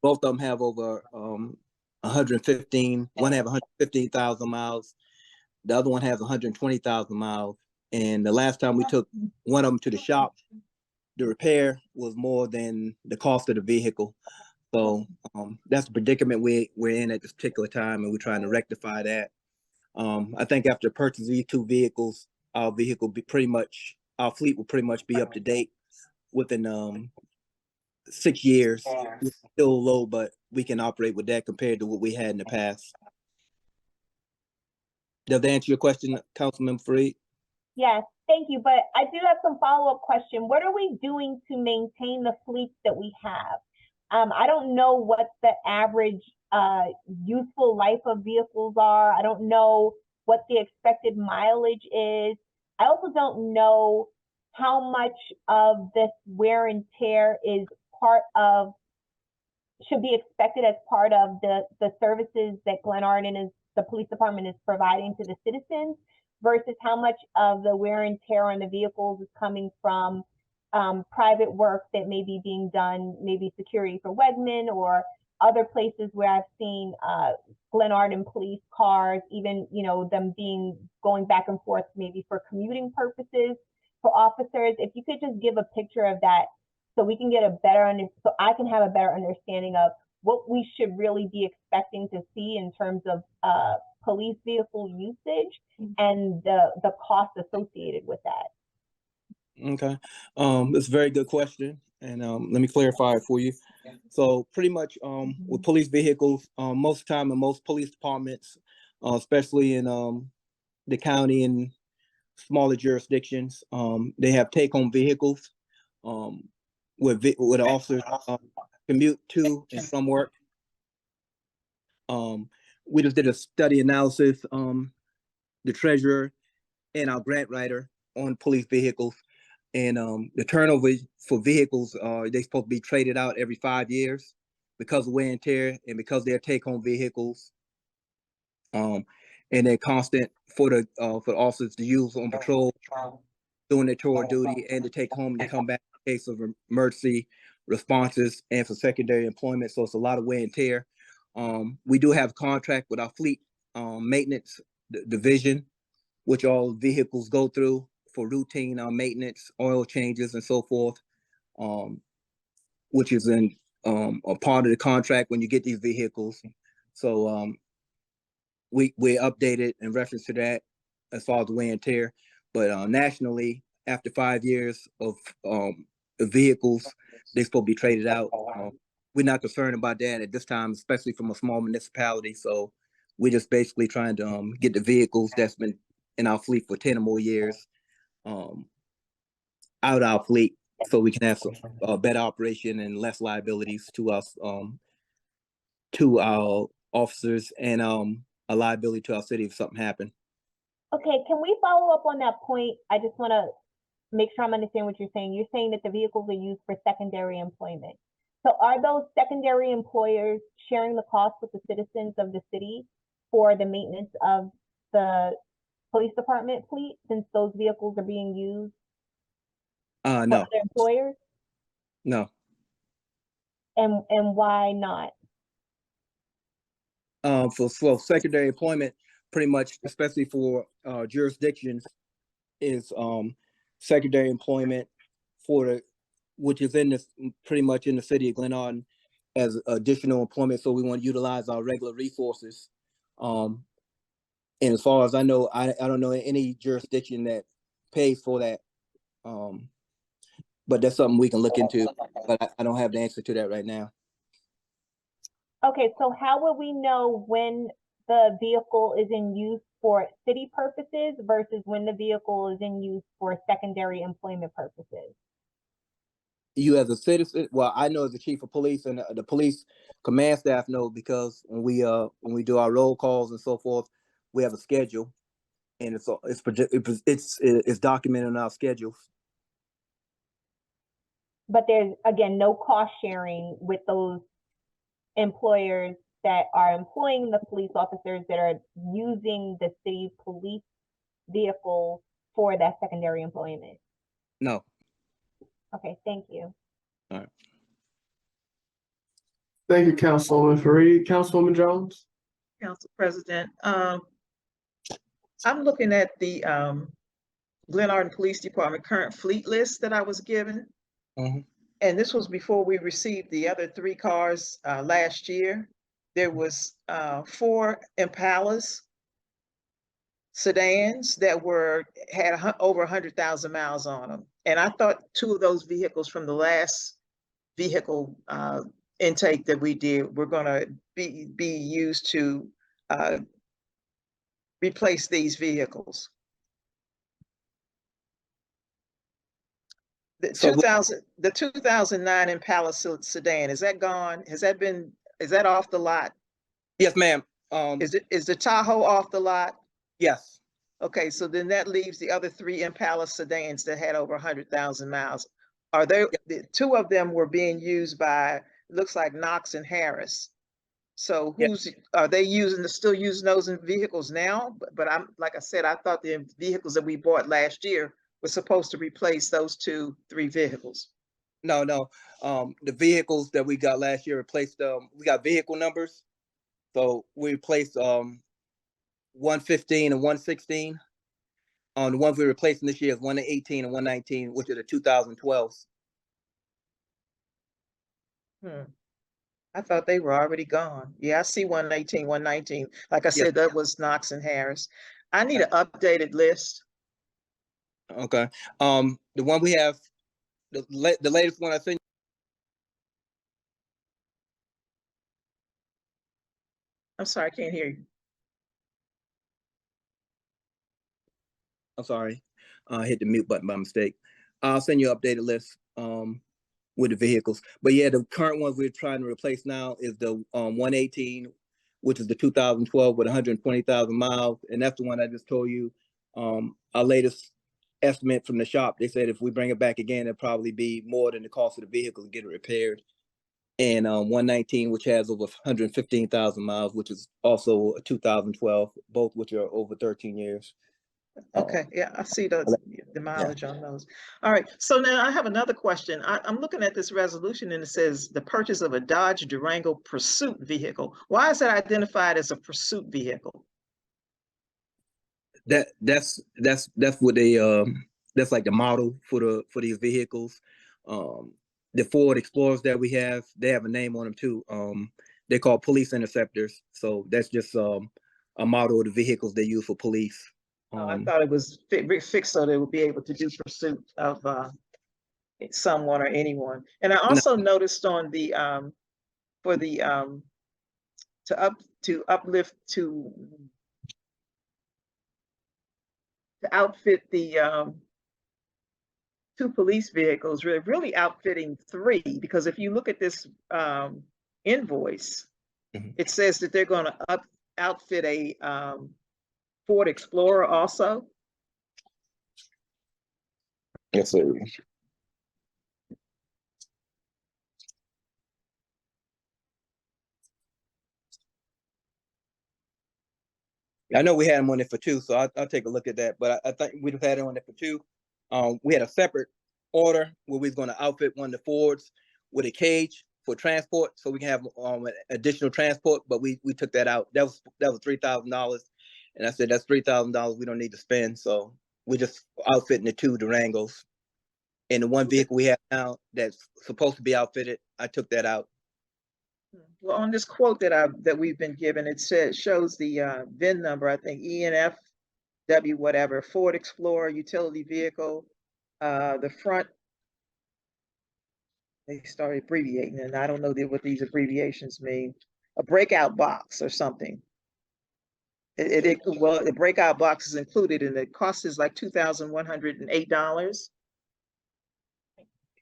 Both of them have over 115. One have 115,000 miles. The other one has 120,000 miles. And the last time we took one of them to the shop, the repair was more than the cost of the vehicle. So that's the predicament we're in at this particular time, and we're trying to rectify that. I think after purchasing these 2 vehicles, our fleet will pretty much be up to date within 6 years. It's still low, but we can operate with that compared to what we had in the past. Does that answer your question, Councilman Fareed? Yes, thank you. But I do have some follow-up question. What are we doing to maintain the fleets that we have? I don't know what the average useful life of vehicles are. I don't know what the expected mileage is. I also don't know how much of this wear and tear is should be expected as part of the services that Glenarden the police department is providing to the citizens versus how much of the wear and tear on the vehicles is coming from private work that may be being done, maybe security for Wegman or other places where I've seen Glenarden police cars, even, them going back and forth maybe for commuting purposes for officers. If you could just give a picture of that so we can get so I can have a better understanding of what we should really be expecting to see in terms of police vehicle usage and the cost associated with that. Okay. It's a very good question, and let me clarify it for you. So pretty much with police vehicles, most of the time in most police departments, especially in the county and smaller jurisdictions, they have take-home vehicles where the officers commute to and from work. We just did a study analysis, the treasurer and our grant writer on police vehicles. And the turnover for vehicles, they're supposed to be traded out every 5 years because of wear and tear and because they're take-home vehicles. And they're constant for the officers to use on patrol, doing their tour duty, and to take home to come back in case of emergency responses and for secondary employment. So it's a lot of wear and tear. We do have a contract with our fleet maintenance division, which all vehicles go through for routine maintenance, oil changes, and so forth, which is in a part of the contract when you get these vehicles. So we're updated in reference to that as far as wear and tear. But nationally, after 5 years of the vehicles, they're supposed to be traded out. We're not concerned about that at this time, especially from a small municipality. So we're just basically trying to get the vehicles that's been in our fleet for 10 or more years out our fleet, so we can have some better operation and less liabilities to us, to our officers, and a liability to our city if something happened. Okay, can we follow up on that point? I just want to make sure I'm understanding what you're saying. You're saying that the vehicles are used for secondary employment. So are those secondary employers sharing the cost with the citizens of the city for the maintenance of the police department fleet, since those vehicles are being used for No, other employers? no. And why not? For secondary employment, pretty much, especially for jurisdictions, is secondary employment for the, which is in this pretty much in the city of Glenarden as additional employment. So we want to utilize our regular resources. And as far as I know, I don't know any jurisdiction that pays for that. But that's something we can look into, but I don't have the answer to that right now. Okay, so how will we know when the vehicle is in use for city purposes versus when the vehicle is in use for secondary employment purposes? You as a citizen, well, I know as the chief of police and the police command staff know, because when we do our roll calls and so forth, we have a schedule, and it's documented in our schedules. But there's, again, no cost sharing with those employers that are employing the police officers that are using the city police vehicle for that secondary employment. No. Okay, thank you. All right. Thank you, Councilwoman Fareed. Councilwoman Jones? Council President, I'm looking at the Glenarden Police Department current fleet list that I was given. Mm-hmm. And this was before we received the other 3 cars last year. There was 4 Impalas sedans that had over 100,000 miles on them. And I thought 2 of those vehicles from the last vehicle intake that we did were going to be used to replace these vehicles. The 2009 Impala sedan, is that gone? Is that off the lot? Yes, ma'am. Is the Tahoe off the lot? Yes. Okay, so then that leaves the other 3 Impala sedans that had over 100,000 miles. Are there, 2 of them were being used by, looks like Knox and Harris. So are they still using those in vehicles now? But I'm, like I said, I thought the vehicles that we bought last year were supposed to replace those 3 vehicles. No. The vehicles that we got last year replaced, we got vehicle numbers. So we replaced 115 and 116. The ones we're replacing this year is 118 and 119, which are the 2012s. I thought they were already gone. Yeah, I see 118, 119. Like I said, that was Knox and Harris. I need an updated list Okay. The one we have, the latest one I sent. I'm sorry, I can't hear you. I'm sorry, I hit the mute button by mistake. I'll send you an updated list with the vehicles. But yeah, the current ones we're trying to replace now is the 118, which is the 2012 with 120,000 miles, and that's the one I just told you. Our latest estimate from the shop, they said if we bring it back again, it'll probably be more than the cost of the vehicle to get it repaired. And 119, which has over 115,000 miles, which is also a 2012, both which are over 13 years. Okay, yeah, I see the mileage on those. All right, so now I have another question. I'm looking at this resolution and it says the purchase of a Dodge Durango pursuit vehicle. Why is that identified as a pursuit vehicle? That's what they that's like the model for these vehicles. The Ford Explorers that we have, they have a name on them too. They're called police interceptors. So that's just a model of the vehicles they use for police. I thought it was fixed so they would be able to do pursuit of someone or anyone. And I also noticed on the for the to uplift to outfit the 2 police vehicles, really outfitting 3, because if you look at this invoice, it says that they're going to outfit a Ford Explorer also. Yes, sir. I know we had them on it for 2, so I'll take a look at that. But I think we'd have had it on it for 2. We had a separate order where we was going to outfit one of the Fords with a cage for transport, so we can have additional transport. But we took that out. That was $3,000, and I said that's $3,000 we don't need to spend. So we just outfitting the 2 Durangos, and the one vehicle we have now that's supposed to be outfitted, I took that out. Well, on this quote that we've been given, it shows the VIN number, I think ENFW whatever, Ford Explorer utility vehicle. The front, they started abbreviating, and I don't know what these abbreviations mean. A breakout box or something. Well, the breakout box is included, and the cost is like $2,108.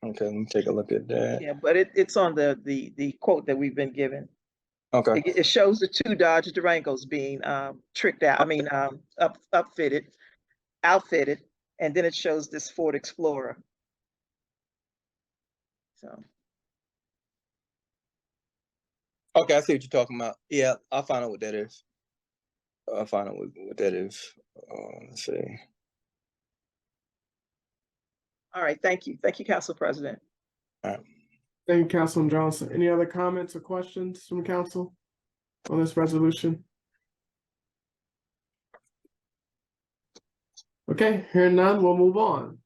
Okay, let me take a look at that. Yeah, but it's on the quote that we've been given. Okay. It shows the 2 Dodge Durangos being tricked out. I mean, outfitted, and then it shows this Ford Explorer. So. Okay, I see what you're talking about. Yeah, I'll find out what that is. I'll find out what that is. Let's see. All right, thank you. Thank you, Council President. All right. Thank you, Councilman Johnson. Any other comments or questions from council on this resolution? Okay, hearing none, we'll move on.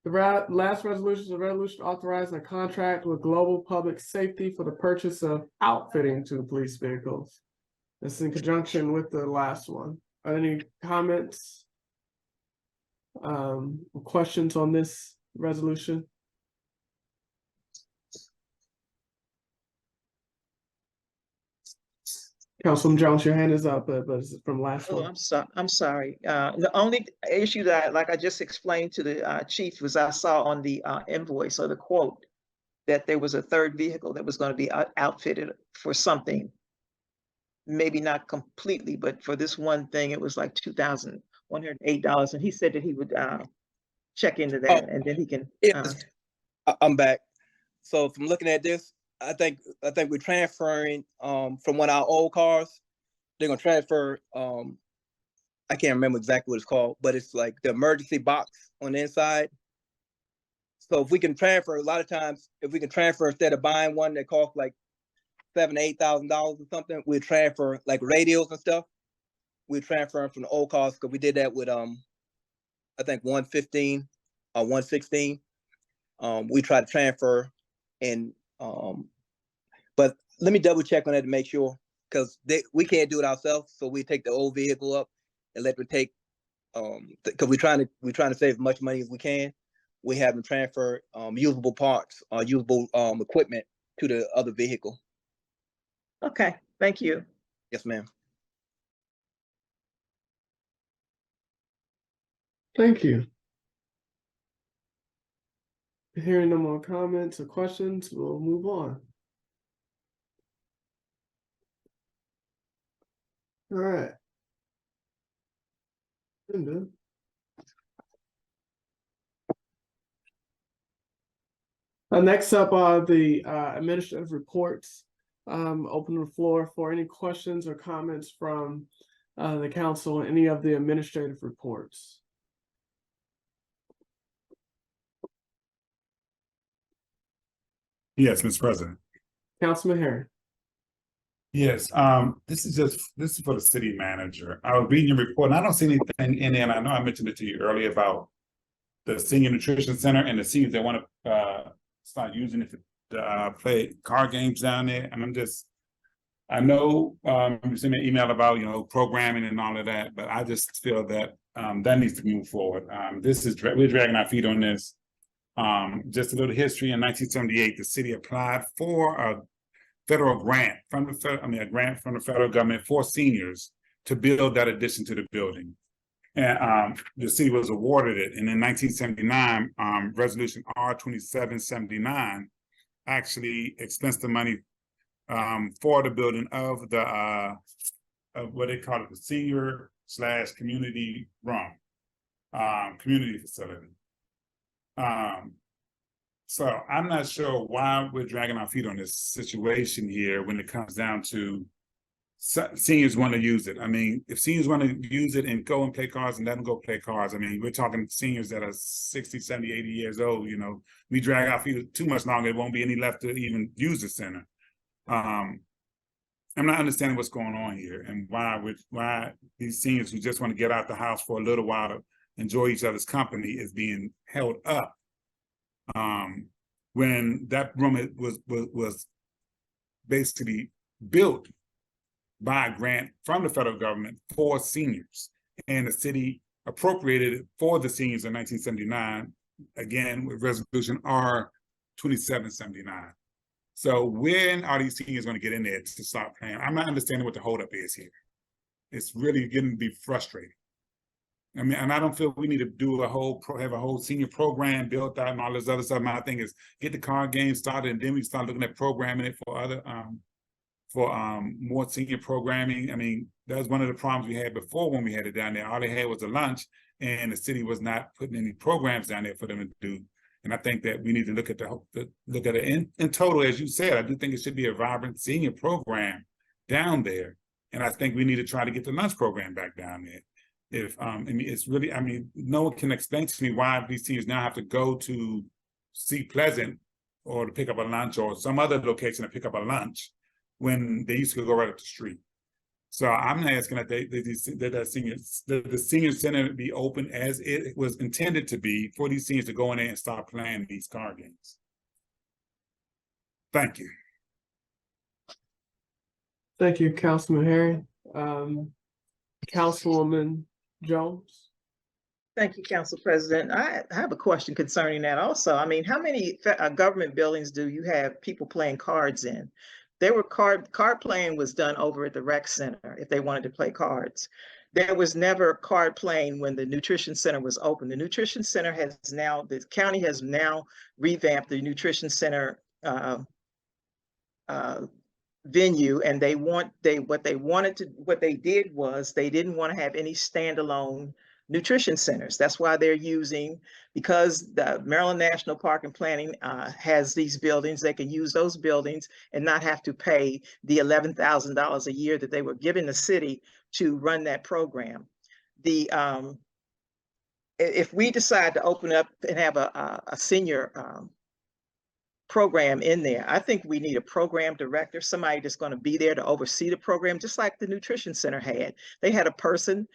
The last resolution is a resolution authorizing a contract with Global Public Safety for the purchase of outfitting 2 police vehicles. This is in conjunction with the last one. Are there any comments? Questions on this resolution? Councilman Jones, your hand is up, but it's from last Oh, one. I'm sorry. The only issue that, like I just explained to the chief, was I saw on the invoice or the quote that there was a 3rd vehicle that was going to be outfitted for something. Maybe not completely, but for this one thing, it was like $2,108, and he said that he would check into that, and then he can. I'm back. So from looking at this, I think we're transferring from one of our old cars. They're gonna transfer. I can't remember exactly what it's called, but it's like the emergency box on the inside. So if we can transfer, a lot of times, if we can transfer instead of buying one that costs like $7,000 to $8,000 or something, we transfer like radios and stuff. We transfer them from the old cars, because we did that with I think 115 or 116. We try to transfer, and but let me double check on that to make sure. because we can't do it ourselves, so we take the old vehicle up and let them take, because we're trying to save as much money as we can. We have them transfer usable parts or usable equipment to the other vehicle. Okay, thank you. Yes, ma'am. Thank you. Hearing no more comments or questions, we'll move on. All right. Linda. Next up are the administrative reports. Open the floor for any questions or comments from the council on any of the administrative reports. Yes, Mr. President. Councilman Harry. Yes, this is for the city manager. I was reading your report, and I don't see anything in there, and I know I mentioned it to you earlier about the senior nutrition center and the seniors that want to start using it to play card games down there. And I know you sent me an email about programming and all of that, but I just feel that that needs to move forward. We're dragging our feet on this. Just a little history. In 1978, the city applied for a federal grant from a grant from the federal government for seniors to build that addition to the building. And the city was awarded it. And in 1979, resolution R2779 actually expensed the money for the building of what they call it, the senior/community room, community facility. So I'm not sure why we're dragging our feet on this situation here when it comes down to seniors want to use it. I mean, if seniors want to use it and go and play cards and let them go play cards, I mean, we're talking seniors that are 60, 70, 80 years old, we drag our feet too much longer, it won't be any left to even use the center. I'm not understanding what's going on here and why these seniors who just want to get out the house for a little while to enjoy each other's company is being held up. When that room was basically built by a grant from the federal government for seniors, and the city appropriated it for the seniors in 1979, again with resolution R2779. So when are these seniors going to get in there to start playing? I'm not understanding what the holdup is here. It's really getting to be frustrating. I mean, and I don't feel we need to have a whole senior program built out and all this other stuff. My thing is get the card game started, and then we start looking at programming it for other more senior programming. I mean, that was one of the problems we had before when we had it down there. All they had was a lunch, and the city was not putting any programs down there for them to do. And I think that we need to look at it in total, as you said. I do think it should be a vibrant senior program down there, and I think we need to try to get the lunch program back down there. I mean, it's really, no one can explain to me why these seniors now have to go to Sea Pleasant or to pick up a lunch or some other location to pick up a lunch when they used to go right up the street. So I'm asking that the senior center be open as it was intended to be for these seniors to go in there and start playing these card games. Thank you. Thank you, Councilman Harry. Councilwoman Jones. Thank you, Council President. I have a question concerning that also. I mean, how many government buildings do you have people playing cards in? There were card playing was done over at the rec center if they wanted to play cards. There was never card playing when the nutrition center was open. The nutrition center the county has now revamped the nutrition center venue, and what they did was they didn't want to have any standalone nutrition centers. That's why they're using, because the Maryland National Park and Planning has these buildings, they can use those buildings and not have to pay the $11,000 a year that they were giving the city to run that program. If we decide to open up and have a senior program in there, I think we need a program director, somebody that's going to be there to oversee the program, just like the nutrition center had. They had a person,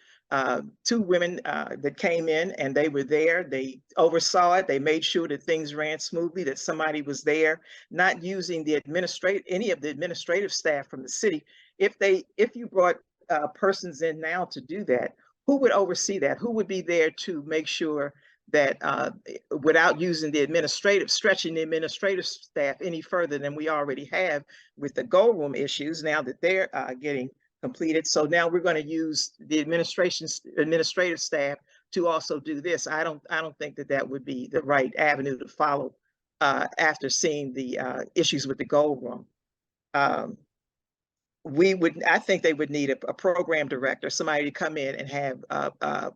two women that came in, and they were there. They oversaw it. They made sure that things ran smoothly, that somebody was there, not using any of the administrative staff from the city. if you brought persons in now to do that, who would oversee that? Who would be there to make sure that without using stretching the administrative staff any further than we already have with the go room issues now that they're getting completed. So now we're going to use the administrative staff to also do this. I don't think that would be the right avenue to follow after seeing the issues with the go room. I think they would need a program director, somebody to come in and have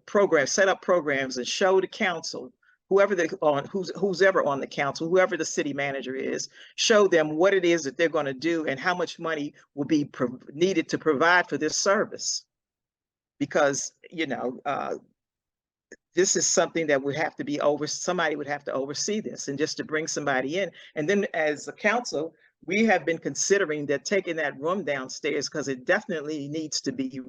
programs, set up programs and show the council, who's ever on the council, whoever the city manager is, show them what it is that they're going to do and how much money will be needed to provide for this service. Because, this is something that would have to be somebody would have to oversee this, and just to bring somebody in. And then as a council, we have been considering that taking that room downstairs, because it definitely needs to be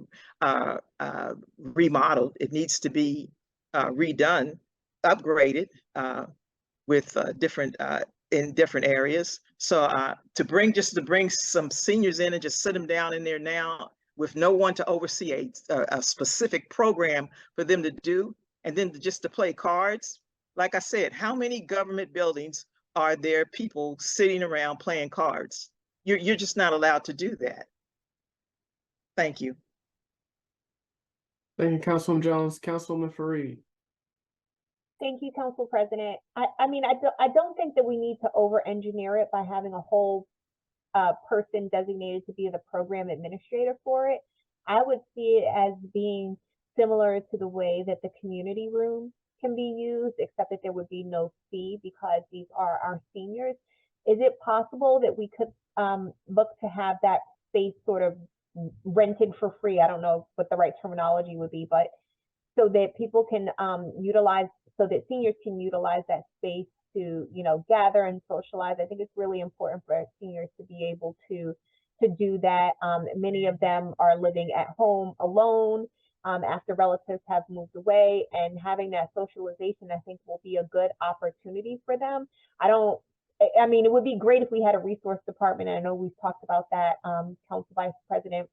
remodeled. It needs to be redone, upgraded with in different areas. So to bring some seniors in and just sit them down in there now with no one to oversee a specific program for them to do, and then just to play cards. Like I said, how many government buildings are there people sitting around playing cards? You're just not allowed to do that. Thank you. Thank you, Councilwoman Jones. Councilwoman Fareed. Thank you, Council President. I mean, I don't think that we need to over-engineer it by having a whole person designated to be the program administrator for it. I would see it as being similar to the way that the community room can be used, except that there would be no fee because these are our seniors. Is it possible that we could look to have that space sort of rented for free? I don't know what the right terminology would be, but so that people can so that seniors can utilize that space to, gather and socialize. I think it's really important for seniors to be able to do that. Many of them are living at home alone after relatives have moved away, and having that socialization, I think, will be a good opportunity for them. I mean, it would be great if we had a resource department. And I know we've talked about that, Council Vice President,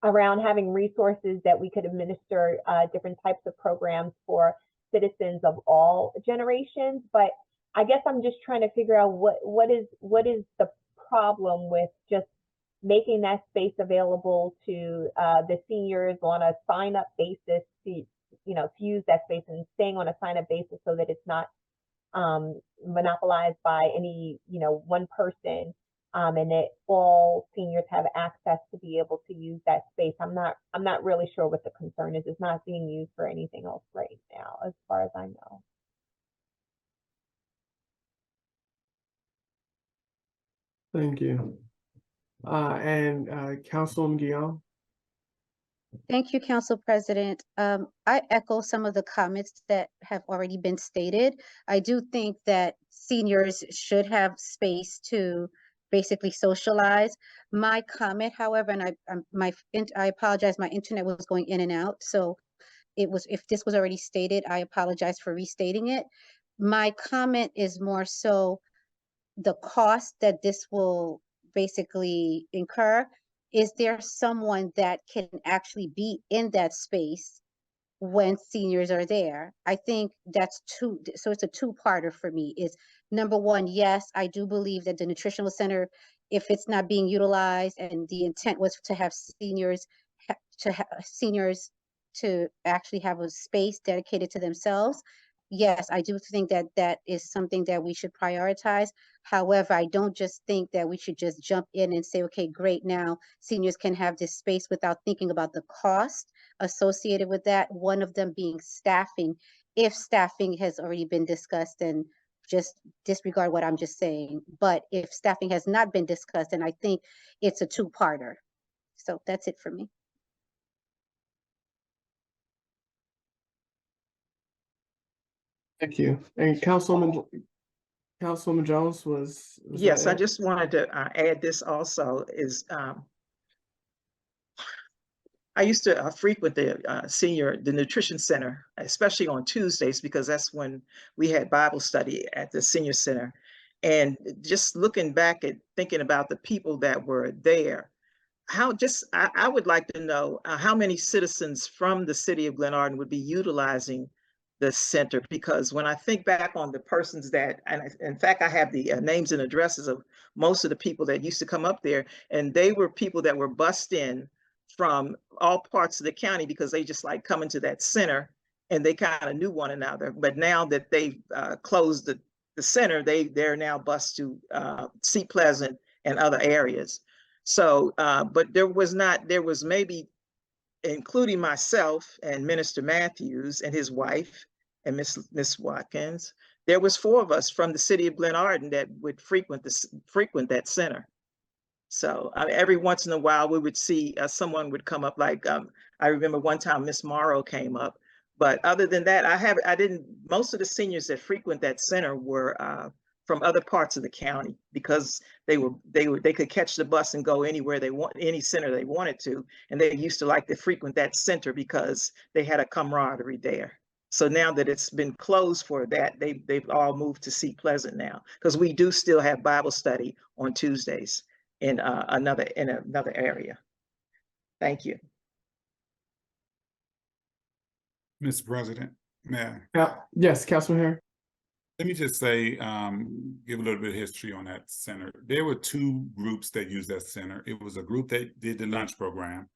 around having resources that we could administer different types of programs for citizens of all generations. But I guess I'm just trying to figure out what is the problem with just making that space available to the seniors on a sign-up basis to use that space, and staying on a sign-up basis so that it's not monopolized by any one person, and that all seniors have access to be able to use that space. I'm not really sure what the concern is. It's not being used for anything else right now, as far as I know. Thank you. And Councilwoman Guillaume. Thank you, Council President. I echo some of the comments that have already been stated. I do think that seniors should have space to basically socialize. My comment, however, and I apologize, my internet was going in and out. So if this was already stated, I apologize for restating it. My comment is more so the cost that this will basically incur. Is there someone that can actually be in that space when seniors are there? I think that's so it's a two-parter for me. Is number one, yes, I do believe that the nutritional center, if it's not being utilized and the intent was to have seniors to actually have a space dedicated to themselves, yes, I do think that that is something that we should prioritize. However, I don't just think that we should just jump in and say, okay, great, now seniors can have this space without thinking about the cost associated with that. One of them being staffing. If staffing has already been discussed, and just disregard what I'm just saying. But if staffing has not been discussed, then I think it's a two-parter. So that's it for me. Thank you. And Councilwoman Jones was Yes, that I it? just wanted to add this also is I used to frequent the nutrition center, especially on Tuesdays, because that's when we had Bible study at the senior center. And just looking back at thinking about the people that were there, I would like to know how many citizens from the city of Glenarden would be utilizing the center, because when I think back on the persons that, and in fact, I have the names and addresses of most of the people that used to come up there, and they were people that were bussed in from all parts of the county because they just like coming to that center and they kind of knew one another. But now that they've closed the center, they're now bused to Seat Pleasant and other areas. So, but there was maybe, including myself and Minister Matthews and his wife and Miss Watkins, there was 4 of us from the city of Glenarden that would frequent that center. So every once in a while we would see someone would come up, like I remember one time Miss Morrow came up, but other than that, most of the seniors that frequent that center were from other parts of the county, because they could catch the bus and go anywhere they want, any center they wanted to, and they used to like to frequent that center because they had a camaraderie there. So now that it's been closed for that, they've all moved to Seat Pleasant now, because we do still have Bible study on Tuesdays in another area. Thank you. Mr. President, Mayor, Yes, Councilman Harris. let me just say, give a little bit of history on that center. There were 2 groups that used that center. It was a group that did the lunch program.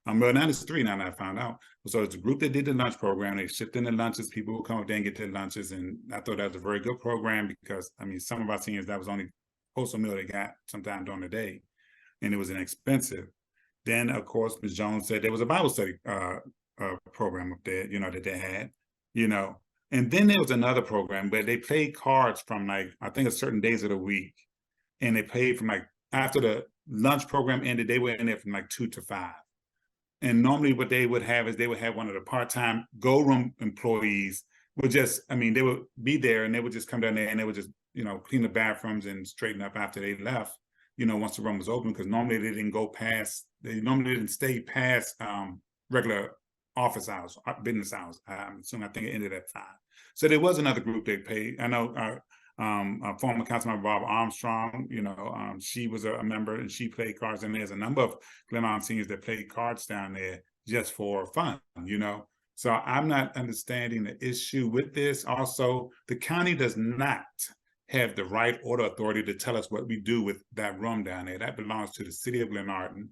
Well, now it's 3 now that I found out. So it's a group that did the lunch program. They shipped in the lunches. People would come up there and get their lunches. And I thought that was a very good program because, I mean, some of our seniors, that was only postal meal they got sometime during the day. And it was inexpensive. Then, of course, Ms. Jones said there was a Bible study program up there, you know, that they had, you know. And then there was another program where they played cards from, like, I think, a certain days of the week. And they played from, like, after the lunch program ended, they were in there from like 2 to 5. And normally what they would have is they would have one of the part-time go room employees would just, I mean, they would be there and they would just come down there and they would just, you know, clean the bathrooms and straighten up after they left, you know, once the room was open, because normally they didn't stay past regular office hours, business hours. I think it ended at 5. So there was another group they paid. I know former Councilmember Bob Armstrong, you know, she was a member and she played cards. And there's a number of Glenarden seniors that played cards down there just for fun, you know. So I'm not understanding the issue with this. Also, the county does not have the right or the authority to tell us what we do with that room down there. That belongs to the city of Glenarden.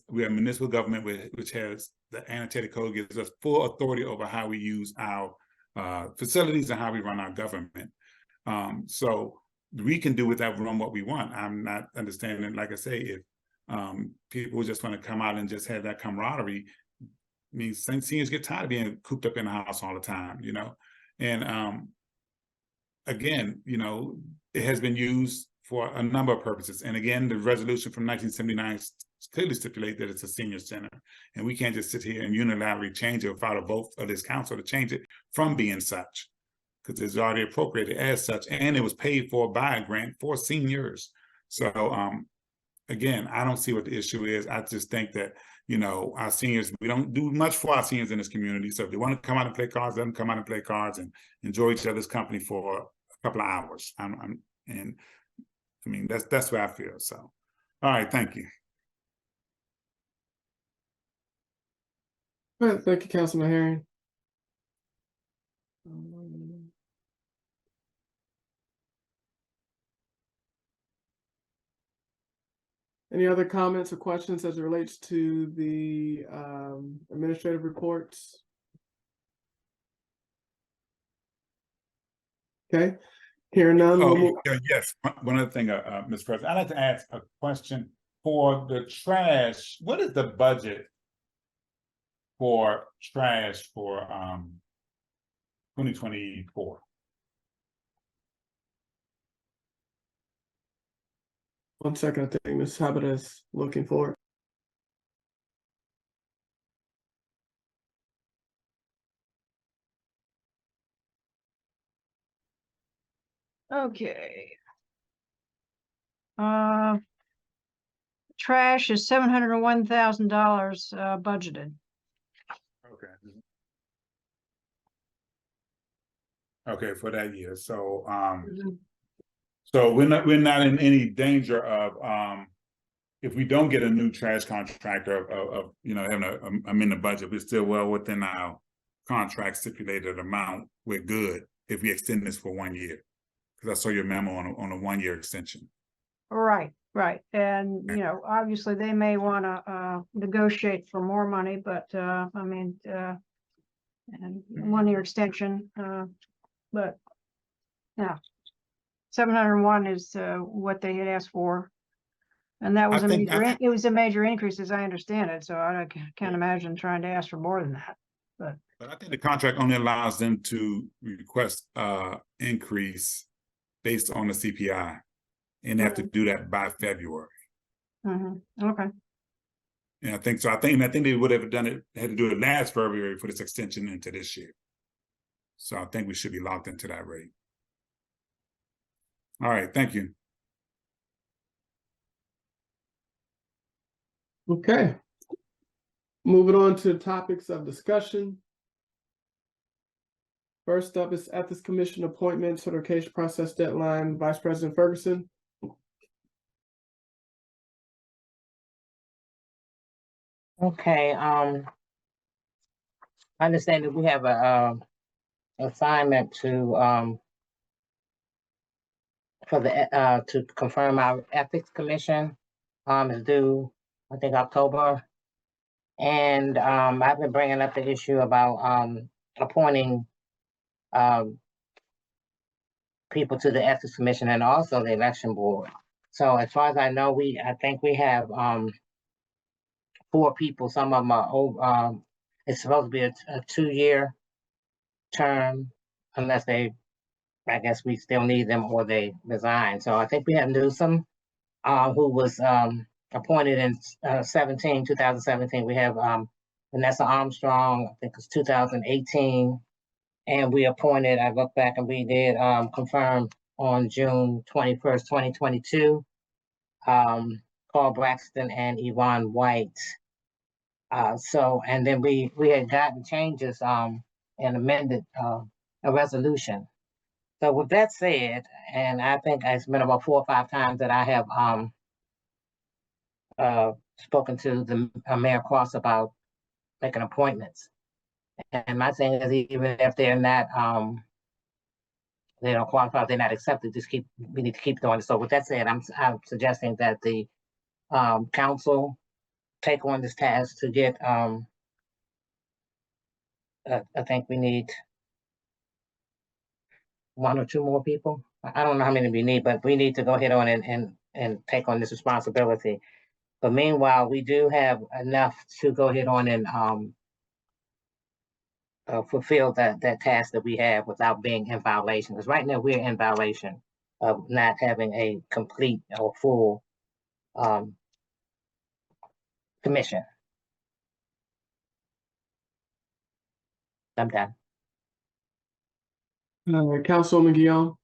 We are a municipal government which has the annotated code, gives us full authority over how we use our facilities and how we run our government. So we can do with that room what we want. I'm not understanding, like I say, if people just want to come out and just have that camaraderie, I mean, seniors get tired of being cooped up in the house all the time, you know. And again, you know, it has been used for a number of purposes. And again, the resolution from 1979 clearly stipulates that it's a senior center. And we can't just sit here and unilaterally change it without a vote of this council to change it from being such, because it's already appropriated as such, and it was paid for by a grant for seniors. So again, I don't see what the issue is. I just think that, you know, our seniors, we don't do much for our seniors in this community. So if they want to come out and play cards, let them come out and play cards and enjoy each other's company for a couple of hours. And I mean, that's where I feel. So, all right, thank you. All right, thank you, Councilman Herring. Any other comments or questions as it relates to the administrative reports? Okay, hearing none. we'll move- Yes, one other thing, Mr. President, I'd like to ask a question for the trash. What is the budget for trash for 2024? One second, I think Ms. Habit is looking for it. Okay. Trash is $701,000 budgeted. Okay. Okay, for that year. So so we're not in any danger of if we don't get a new trash contractor of you know, having I'm in the budget, we're still well within our contract stipulated amount, we're good if we extend this for 1 year. Because I saw your memo on a 1 year extension. Right, right. And, you know, obviously they may want to negotiate for more money, but I mean, and 1 year extension, but yeah. 701 is what they had asked for. And that was it was a major increase as I understand it. So I can't imagine trying to ask for more than that. But I think the contract only allows them to request increase based on the CPI. And they have to do that by February. okay. And I think so. I think they would have done it, had to do it last February for this extension into this year. So I think we should be locked into that rate. All right, thank you. Okay. Moving on to topics of discussion. First up is Ethics Commission appointment certification process deadline, Vice President Ferguson. Okay, I understand that we have a assignment to for the to confirm our ethics commission is due, I think, October. And I've been bringing up the issue about appointing people to the ethics commission and also the election board. So as far as I know, I think we have 4 people. Some of them are over, it's supposed to be a 2-year term unless they, I guess we still need them or they resign. So I think we have Newsom, who was appointed in 2017. We have Vanessa Armstrong, I think it's 2018. And we appointed, I look back and we did confirm on June 21st, 2022, Carl Braxton and Yvonne White. So, and then we had gotten changes and amended a resolution. So with that said, and I think it's been about 4 or 5 times that I have spoken to the Mayor Cross about making appointments. And my thing is, even if they're not, they don't qualify, if they're not accepted, we need to keep doing it. So with that said, I'm suggesting that the council take on this task to get, I think we need 1 or 2 more people. I don't know how many we need, but we need to go ahead on and take on this responsibility. But meanwhile, we do have enough to go ahead on and fulfill that task that we have without being in violation. Because right now we're in violation of not having a complete or full commission. I'm done. All right, Councilwoman Guillaume.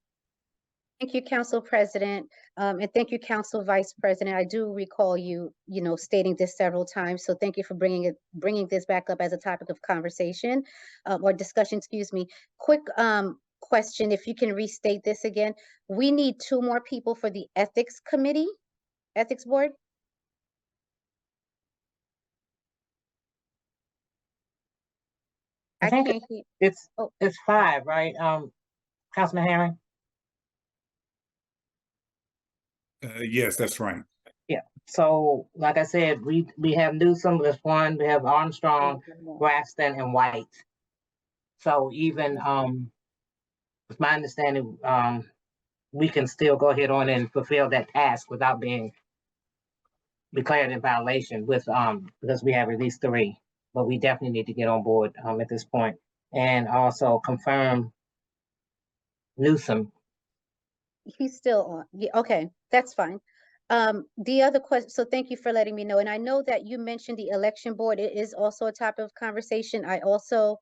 Thank you, Council President, and thank you, Council Vice President. I do recall you stating this several times, so thank you for bringing this back up as a topic of conversation or discussion. Excuse me. Quick question, if you can restate this again. We need 2 more people for the Ethics Committee, Ethics Board. I think can't hear. it's 5, right, Councilman Herring? Yes, that's right. Yeah. So, like I said, we have Newsom, that's 1. We have Armstrong, Braxton, and White. So even with my understanding, we can still go ahead on and fulfill that task without being declared in violation with because we have at least 3. But we definitely need to get on board at this point and also confirm Newsom. He's still on. Yeah, okay, that's fine. The other question, so thank you for letting me know. And I know that you mentioned the election board. It is also a topic of conversation. I also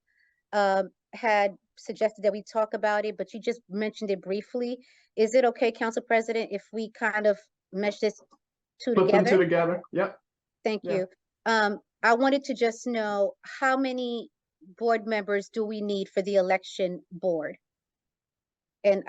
had suggested that we talk about it, but you just mentioned it briefly. Is it okay, Council President, if we kind of mesh this two Put together? them 2 together. Yep. Thank Yeah. you. I wanted to just know, how many board members do we need for the election board? And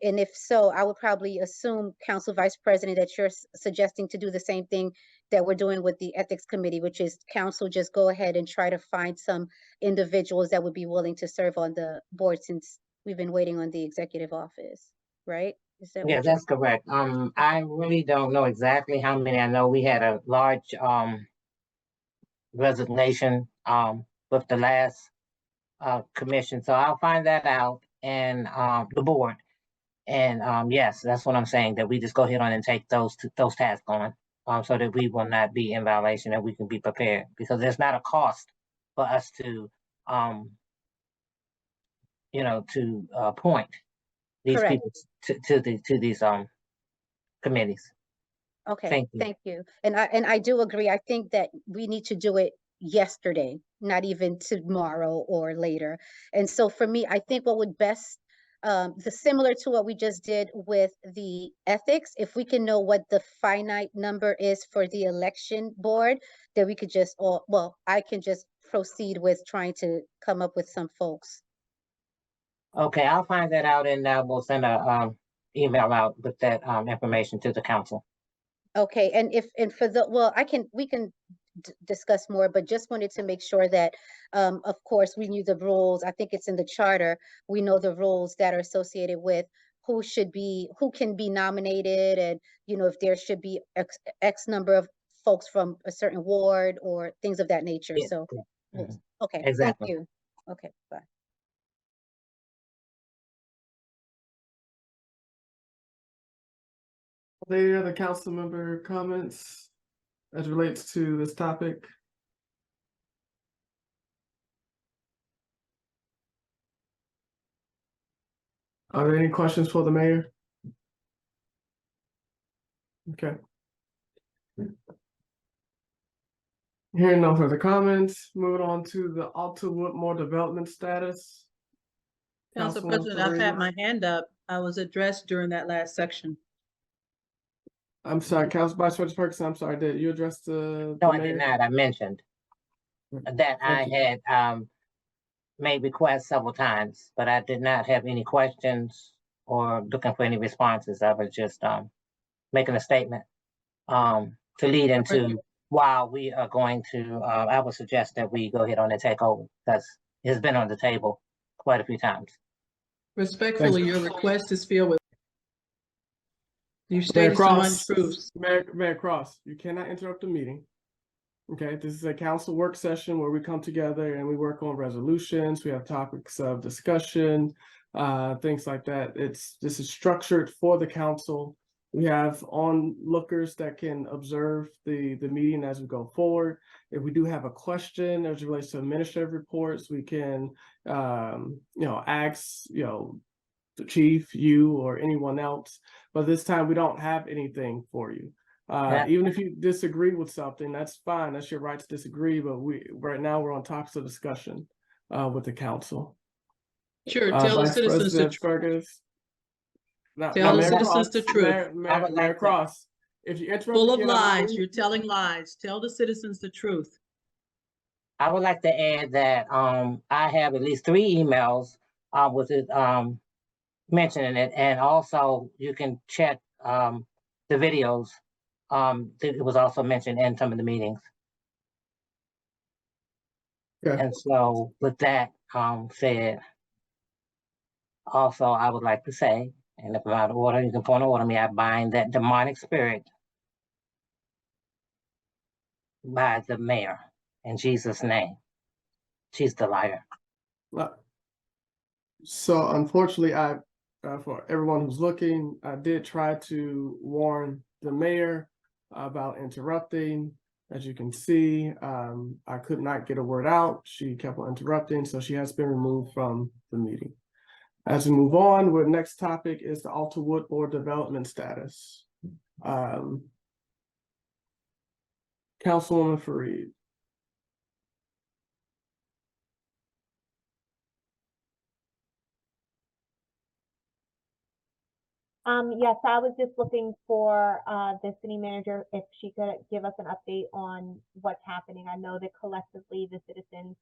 if so, I would probably assume, Council Vice President, that you're suggesting to do the same thing that we're doing with the Ethics Committee, which is council just go ahead and try to find some individuals that would be willing to serve on the board, since we've been waiting on the executive office, right? Is that Yeah, what you're? that's correct. I really don't know exactly how many. I know we had a large resignation with the last commission, so I'll find that out, and the board. And yes, that's what I'm saying, that we just go ahead on and take those tasks on, so that we will not be in violation, that we can be prepared, because there's not a cost for us to to appoint these Correct. people to these committees. Okay, Thank you. thank you. And I do agree. I think that we need to do it yesterday, not even tomorrow or later. And so for me, I think what would best, similar to what we just did with the ethics, if we can know what the finite number is for the election board, then we could just, well, I can just proceed with trying to come up with some folks. Okay, I'll find that out, and we'll send a email out with that information to the council. Okay, and for the, well, we can discuss more, but just wanted to make sure that, of course, we knew the rules. I think it's in the charter. We know the rules that are associated with who can be nominated, and, if there should be X number of folks from a certain ward or things of that nature. Yeah, So, yeah. Mhm. okay, thank Exactly. you. Okay, bye. Are there any other council member comments as relates to this topic? Are there any questions for the mayor? Okay. Hearing no further comments, moving on to the Alta Woodmore development status. Council Councilwoman President, I've Fareed. had my hand up. I was addressed during that last section. I'm sorry, Council Vice President Perkins, I'm sorry, did you address the No, I mayor? did not. I mentioned that I Thank you. had made requests several times, but I did not have any questions or looking for any responses. I was just making a statement to lead into while we are going to, I would suggest that we go ahead on and take over, because it's been on the table quite a few times. Respectfully, your request is filled with. You Mayor stated some Cross, untruths. Mayor Cross, you cannot interrupt the meeting. Okay, this is a council work session where we come together and we work on resolutions. We have topics of discussion, things like that. This is structured for the council. We have onlookers that can observe the meeting as we go forward. If we do have a question as it relates to administrative reports, we can ask the chief, you, or anyone else. But this time we don't have anything for you. Even if you disagree with something, that's fine. That's your right to disagree. But right now we're on topics of discussion with the council. Sure, tell the Vice citizens the President truth. Fergus. Tell the citizens the truth. Mayor Cross, if you interrupt Full of again, I'm gonna lies. move- You're telling lies. Tell the citizens the truth. I would like to add that I have at least 3 emails with it mentioning it, and also you can check the videos. It was also mentioned in some of the meetings. Okay. And so with that said, also I would like to say, and if I'm out of order, you can point of order me, I bind that demonic spirit by the mayor in Jesus' name. She's the liar. So unfortunately, for everyone who's looking, I did try to warn the mayor about interrupting. As you can see, I could not get a word out. She kept on interrupting, so she has been removed from the meeting. As we move on, our next topic is the Alta Woodmore development status. Councilwoman Fareed. Yes, I was just looking for the city manager, if she could give us an update on what's happening. I know that collectively the citizens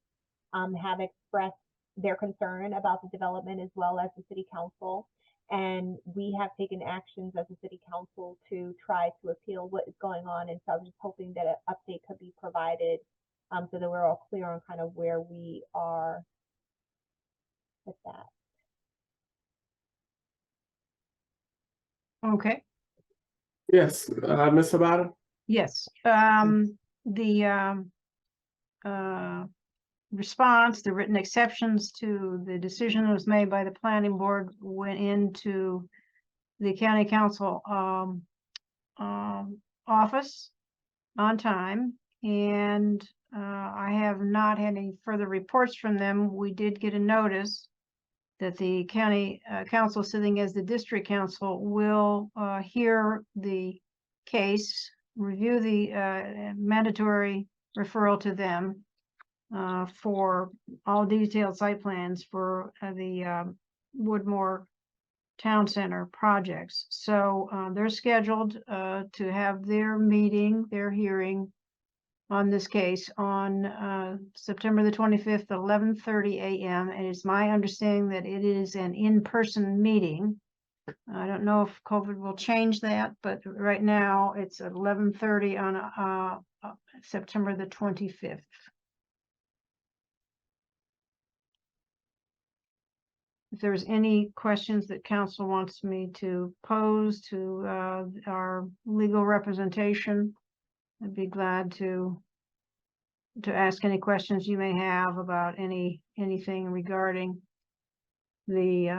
have expressed their concern about the development, as well as the city council. And we have taken actions as a city council to try to appeal what is going on. And so I was just hoping that an update could be provided so that we're all clear on kind of where we are with that. Okay, Yes, Ms. Sabata? yes, the response, the written exceptions to the decision that was made by the planning board went into the county council office on time, and I have not had any further reports from them. We did get a notice that the county council, sitting as the district council, will hear the case, review the mandatory referral to them for all detailed site plans for the Woodmore Town Center projects. So they're scheduled to have their meeting, their hearing on this case on September the 25th, 11:30 a.m. And it's my understanding that it is an in-person meeting. I don't know if COVID will change that, but right now it's at 11:30 on September the 25th. If there's any questions that council wants me to pose to our legal representation, I'd be glad to ask any questions you may have about anything regarding the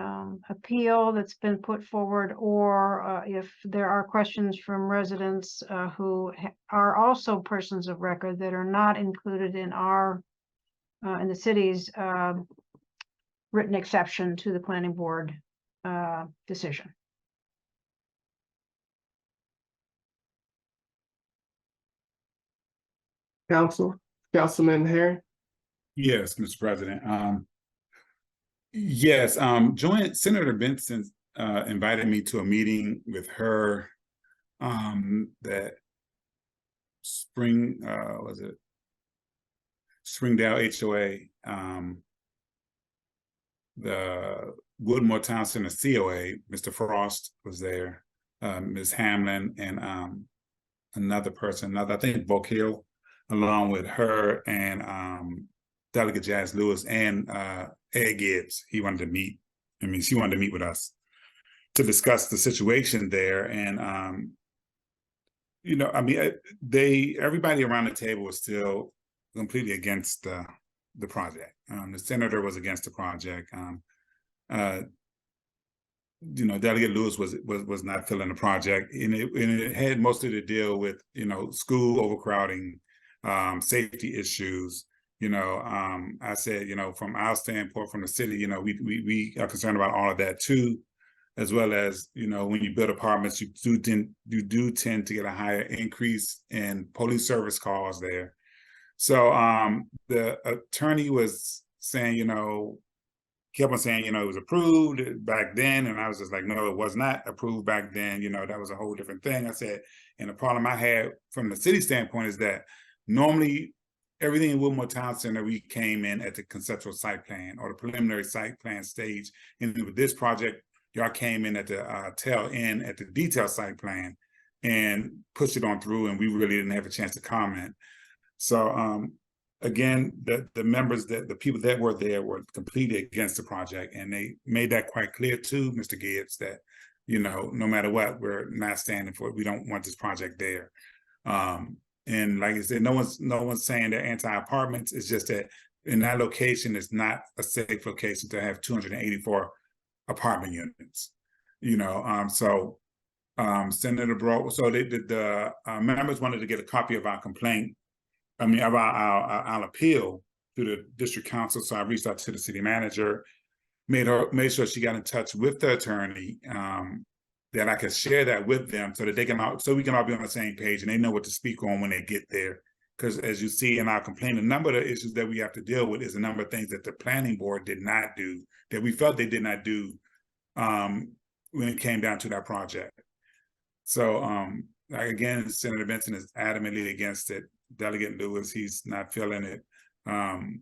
appeal that's been put forward, or if there are questions from residents who are also persons of record that are not included in our in the city's written exception to the planning board decision. Councilman Harry? Yes, Mr. President. Yes, Senator Benson invited me to a meeting with her that was it Springdale HOA, the Woodmore Town Center COA. Mr. Frost was there, Ms. Hamlin, and another person, I think Volk Hill, along with her and Delegate Jazz Lewis and Ed Gibbs. He wanted to meet. She wanted to meet with us to discuss the situation there. And everybody around the table was still completely against the project. The senator was against the project. Delegate Lewis was not feeling the project, and it had mostly to deal with school overcrowding, safety issues. I said, from our standpoint, from the city, we are concerned about all of that too, as well as, when you build apartments, you do tend to get a higher increase in police service calls there. So the attorney was saying, kept on saying, it was approved back then. And I was just like, no, it was not approved back then. That was a whole different thing. I said, and the problem I had from the city standpoint is that normally everything in Woodmore Town Center, we came in at the conceptual site plan or the preliminary site plan stage. And with this project, y'all came in at the tail end at the detailed site plan and pushed it on through, and we really didn't have a chance to comment. So again, the members, the people that were there were completely against the project, and they made that quite clear to Mr. Gibbs that, no matter what, we're not standing for it. We don't want this project there. And like I said, no one's saying they're anti-apartments. It's just that in that location, it's not a safe location to have 284 apartment units. So Senator Broad, so the members wanted to get a copy of our complaint. Of our appeal to the district council. So I reached out to the city manager, made sure she got in touch with the attorney, that I could share that with them so that we can all be on the same page and they know what to speak on when they get there. Because as you see in our complaint, a number of the issues that we have to deal with is a number of things that the planning board did not do, that we felt they did not do when it came down to that project. So again, Senator Benson is adamantly against it. Delegate Lewis, he's not feeling it. And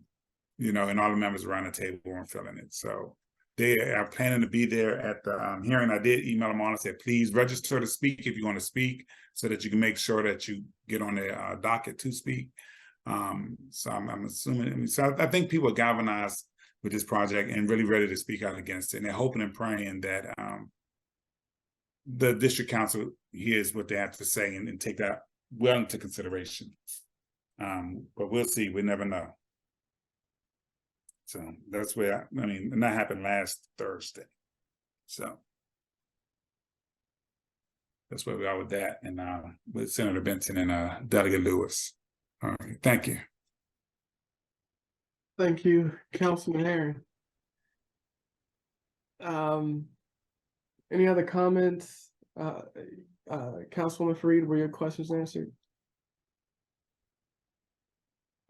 all the members around the table weren't feeling it. So they are planning to be there at the hearing. I did email them on and said, please register to speak if you want to speak, so that you can make sure that you get on the docket to speak. So I'm assuming, so I think people are galvanized with this project and really ready to speak out against it. And they're hoping and praying that the district council hears what they have to say and take that well into consideration. But we'll see. We never know. So that's where, I mean, and that happened last Thursday. So that's where we are with that. And with Senator Benson and Delegate Lewis. All right, thank you. Thank you, Councilman Herring. Any other comments? Councilwoman Fareed, were your questions answered?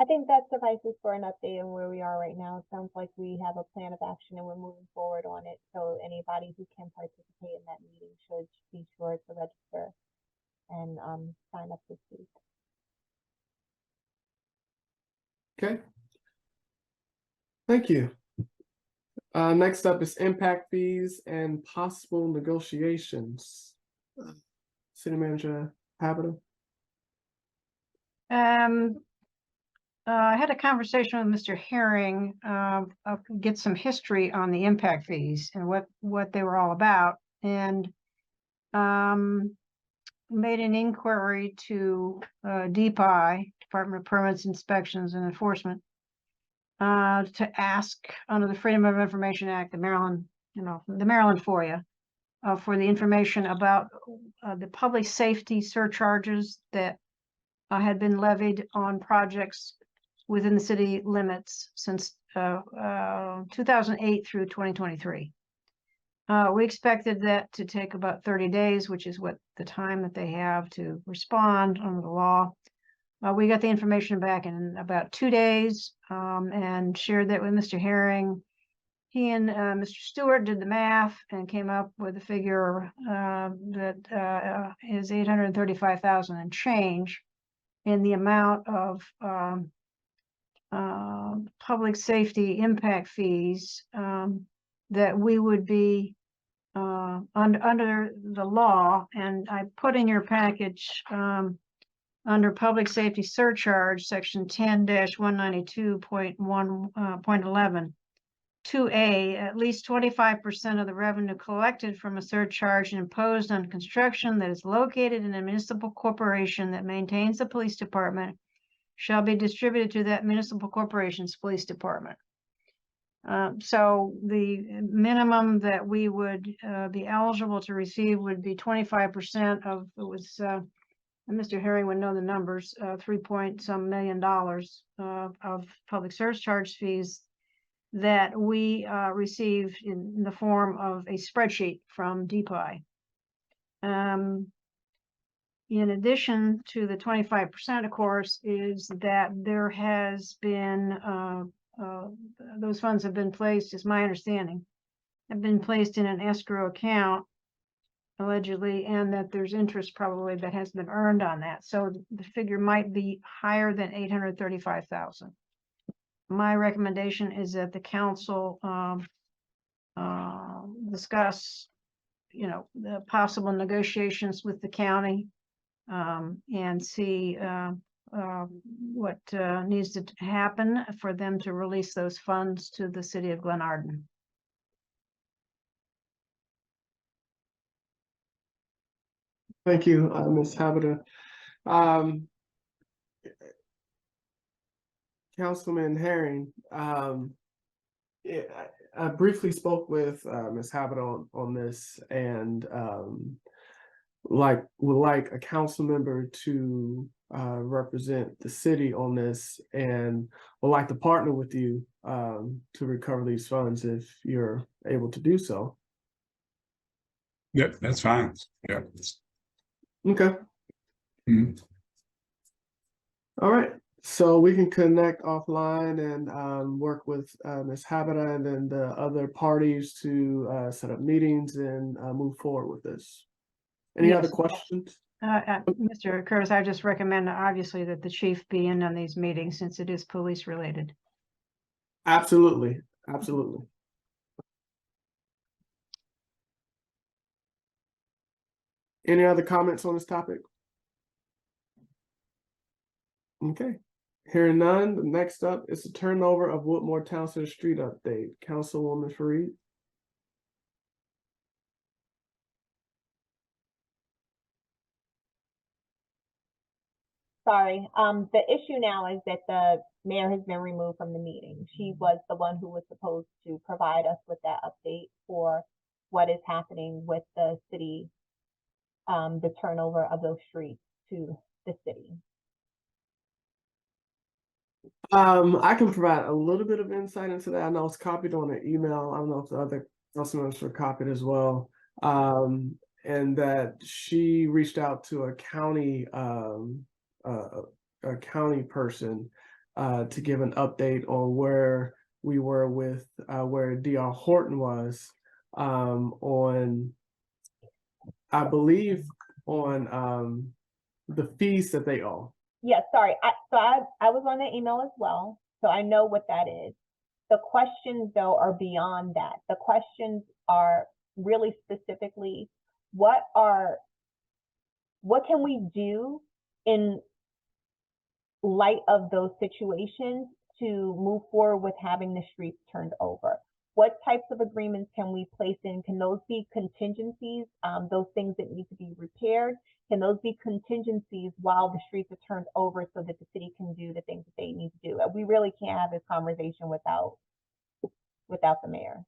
I think that suffices for an update on where we are right now. It sounds like we have a plan of action and we're moving forward on it. So anybody who can participate in that meeting should be sure to register and sign up this week. Okay. Thank you. Next up is impact fees and possible negotiations. City Manager Habita. I had a conversation with Mr. Herring, I'll get some history on the impact fees and what they were all about, and made an inquiry to DPI, Department of Permits, Inspections, and Enforcement, to ask under the Freedom of Information Act, the Maryland FOIA, for the information about the public safety surcharges that had been levied on projects within the city limits since 2008 through 2023. We expected that to take about 30 days, which is what the time that they have to respond under the law. We got the information back in about 2 days, and shared that with Mr. Herring. He and Mr. Stewart did the math and came up with a figure that is $835,000 and change in the amount of public safety impact fees that we would be under the law. And I put in your package under public safety surcharge, section 10-192.1.11. 2A, at least 25% of the revenue collected from a surcharge imposed on construction that is located in a municipal corporation that maintains the police department shall be distributed to that municipal corporation's police department. So the minimum that we would be eligible to receive would be 25% of, it was, Mr. Herring would know the numbers, $3-some million of public surcharge fees that we received in the form of a spreadsheet from DPI. In addition to the 25%, of course, is that there has been, those funds have been placed, is my understanding, have been placed in an escrow account, allegedly, and that there's interest probably that has been earned on that. So the figure might be higher than $835,000. My recommendation is that the council discuss, the possible negotiations with the county, and see what needs to happen for them to release those funds to the city of Glenarden. Thank you, Ms. Habita. Councilman Herring, I briefly spoke with Ms. Habita on this, and would like a council member to represent the city on this, and would like to partner with you to recover these funds if you're able to do so. Yep, that's fine. Yeah. Okay. Mm-hmm. All right. So we can connect offline and work with Ms. Habita and then the other parties to set up meetings and move forward with this. Any other questions? Mr. Curtis, I just recommend obviously that the chief be in on these meetings since it is police related. Absolutely. Absolutely. Any other comments on this topic? Okay, hearing none, the next up is the turnover of Woodmore Town Center Street update. Councilwoman Fareed. Sorry, the issue now is that the mayor has been removed from the meeting. She was the one who was supposed to provide us with that update for what is happening with the city, the turnover of those streets to the city. I can provide a little bit of insight into that. I know it's copied on an email. I don't know if the other council members were copied as well. And that she reached out to a county person to give an update on where we were with where DR Horton was on, I believe, on the fees that they owe. Yeah, sorry. I was on the email as well, so I know what that is. The questions though are beyond that. The questions are really specifically what can we do in light of those situations to move forward with having the streets turned over? What types of agreements can we place in? Can those be contingencies, those things that need to be repaired? Can those be contingencies while the streets are turned over so that the city can do the things that they need to do? We really can't have this conversation without the mayor.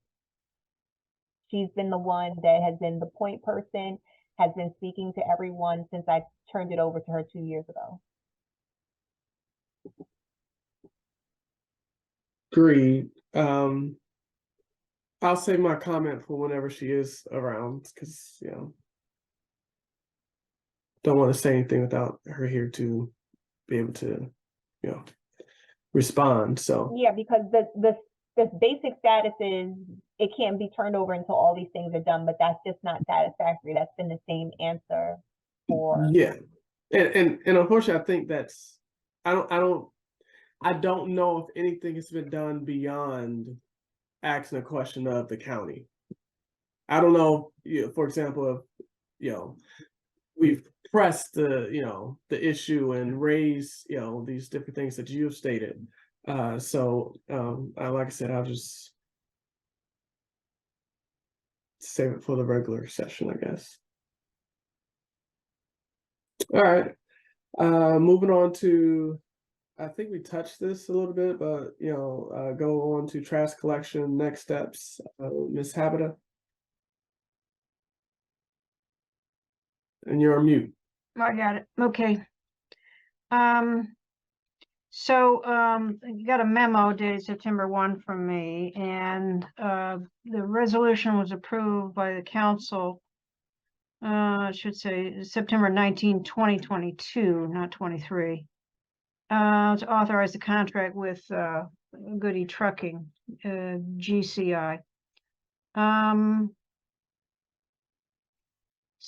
She's been the one that has been the point person, has been speaking to everyone since I turned it over to her 2 years ago. Agreed. I'll save my comment for whenever she is around, because don't want to say anything without her here to be able to, respond. So yeah, because the basic status is it can't be turned over until all these things are done, but that's just not satisfactory. That's been the same answer for and unfortunately, I think that's I don't know if anything has been done beyond asking a question of the county. I don't know, for example, if we've pressed the issue and raised these different things that you've stated. So like I said, I'll just save it for the regular session, I guess. All right, moving on to, I think we touched this a little bit, but go on to trash collection next steps. Ms. Habita, and you're on mute. I got it. Okay. You got a memo dated September 1 from me, and the resolution was approved by the council. I should say September 19, 2022, not 23. To authorize the contract with Goody Trucking, GCI.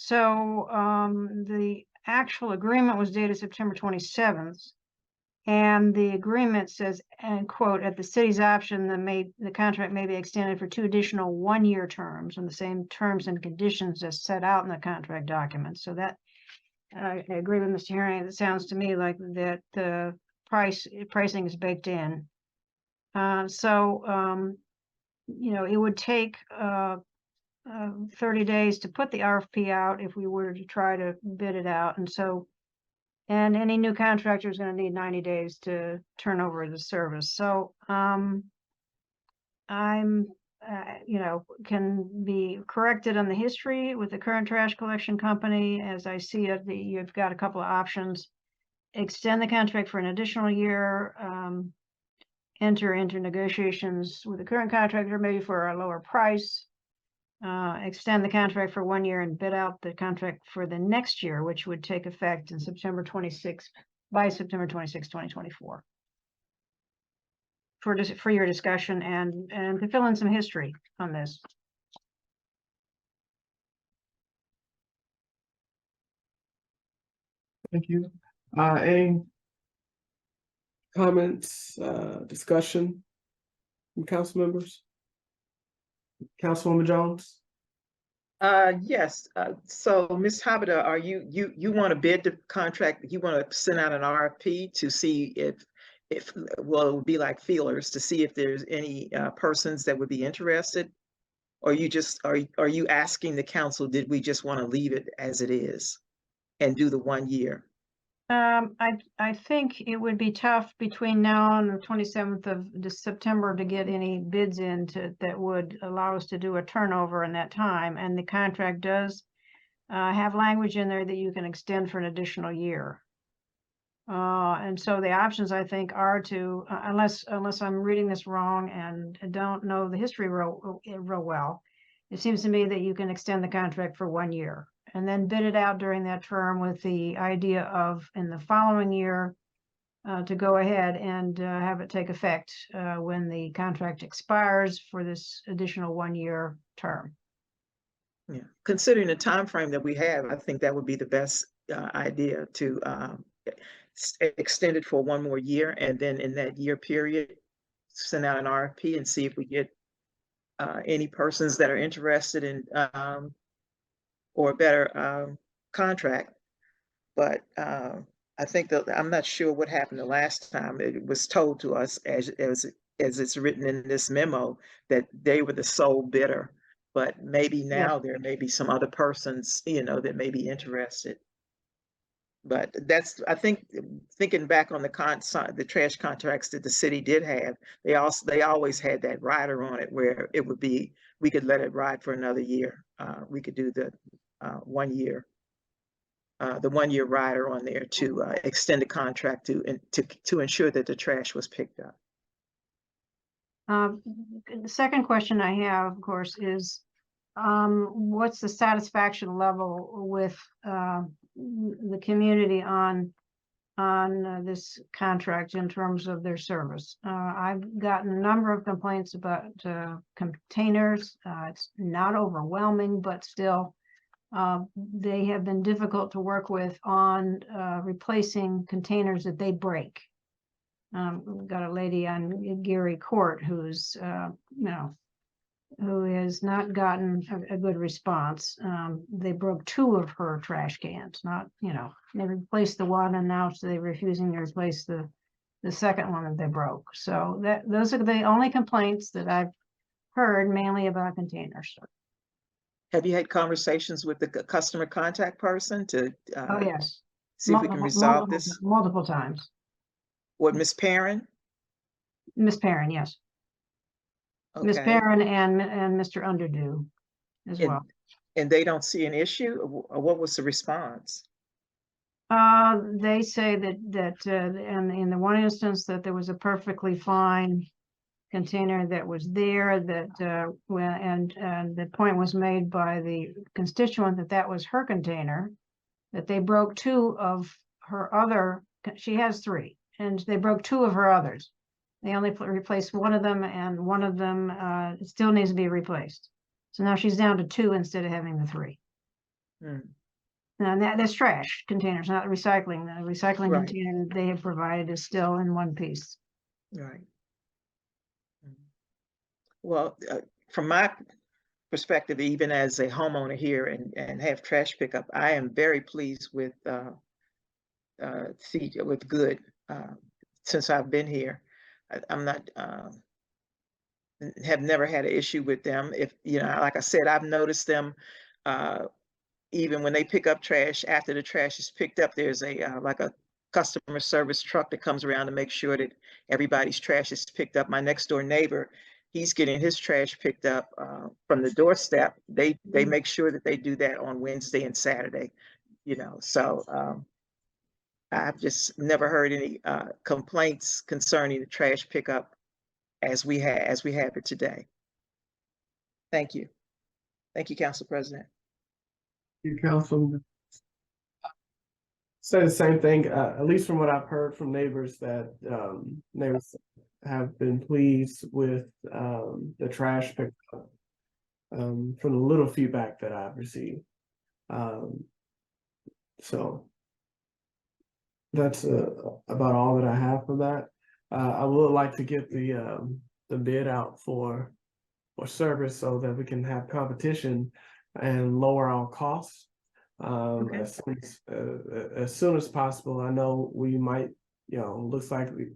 The actual agreement was dated September 27th. And the agreement says, and quote, at the city's option, the contract may be extended for 2 additional 1-year terms on the same terms and conditions as set out in the contract document. So that I agree with Mr. Herring. It sounds to me like that the pricing is baked in. It would take 30 days to put the RFP out if we were to try to bid it out. And any new contractor is going to need 90 days to turn over the service. So I'm, can be corrected on the history with the current trash collection company. As I see it, you've got a couple of options. Extend the contract for an additional year, enter into negotiations with the current contractor, maybe for a lower price. Extend the contract for 1 year and bid out the contract for the next year, which would take effect in September 26, 2024. For your discussion and to fill in some history on this. Thank you. Any comments, discussion from council members? Councilwoman Jones? Yes, so Ms. Habida, are you want to bid the contract, you want to send out an RFP to see if, well, it would be like feelers to see if there's any persons that would be interested? Or you just, are you asking the council, did we just want to leave it as it is and do the 1 year? I think it would be tough between now and the 27th of September to get any bids in that would allow us to do a turnover in that time. And the contract does have language in there that you can extend for an additional year. And so the options, I think, are to, unless I'm reading this wrong and don't know the history real well, it seems to me that you can extend the contract for 1 year and then bid it out during that term with the idea of in the following year to go ahead and have it take effect when the contract expires for this additional 1 year term. Yeah, considering the time frame that we have, I think that would be the best idea to extend it for 1 more year, and then in that year period, send out an RFP and see if we get any persons that are interested in or a better contract. But I think that I'm not sure what happened the last time. It was told to us as it's written in this memo that they were the sole bidder. But maybe now there may be some other persons, that may be interested. But that's, I think, thinking back on the trash contracts that the city did have, they always had that rider on it where it would be, we could let it ride for another year. We could do the 1 year, the 1 year rider on there to extend the contract to ensure that the trash was picked up. The second question I have, of course, is what's the satisfaction level with the community on this contract in terms of their service? I've gotten a number of complaints about containers. It's not overwhelming, but still they have been difficult to work with on replacing containers that they break. We've got a lady on Geary Court who's, who has not gotten a good response. They broke 2 of her trash cans, not, they replaced the one and now they're refusing to replace the second one that they broke. So those are the only complaints that I've heard, mainly about containers. Have you had conversations with the customer contact person to Oh, yes. see if we can resolve this? Multiple times. What, Ms. Perrin? Ms. Perrin, yes. Ms. Okay. Perrin and Mr. Underdew as well. And they don't see an issue? Or what was the response? They say that and in the one instance that there was a perfectly fine container that was there, that and the point was made by the constituent that was her container, that they broke 2 of her other, she has 3, and they broke 2 of her others. They only replaced 1 of them, and 1 of them still needs to be replaced. So now she's down to 2 instead of having the 3. Now that's trash containers, not recycling. The recycling Right. container that they have provided is still in one piece. Right. Well, from my perspective, even as a homeowner here and have trash pickup, I am very pleased with Good since I've been here. I'm not have never had an issue with them. If like I said, I've noticed them even when they pick up trash. After the trash is picked up, there's a like a customer service truck that comes around to make sure that everybody's trash is picked up. My next door neighbor, he's getting his trash picked up from the doorstep. They make sure that they do that on Wednesday and Saturday. So I've just never heard any complaints concerning the trash pickup as we have it today. Thank you. Thank you, Council President. You, Councilman. Say the same thing, at least from what I've heard from neighbors, that neighbors have been pleased with the trash pickup from the little feedback that I've received. So that's about all that I have for that. I would like to get the bid out for service so that we can have competition and lower our costs. Okay. As soon as possible. I know we might, looks like the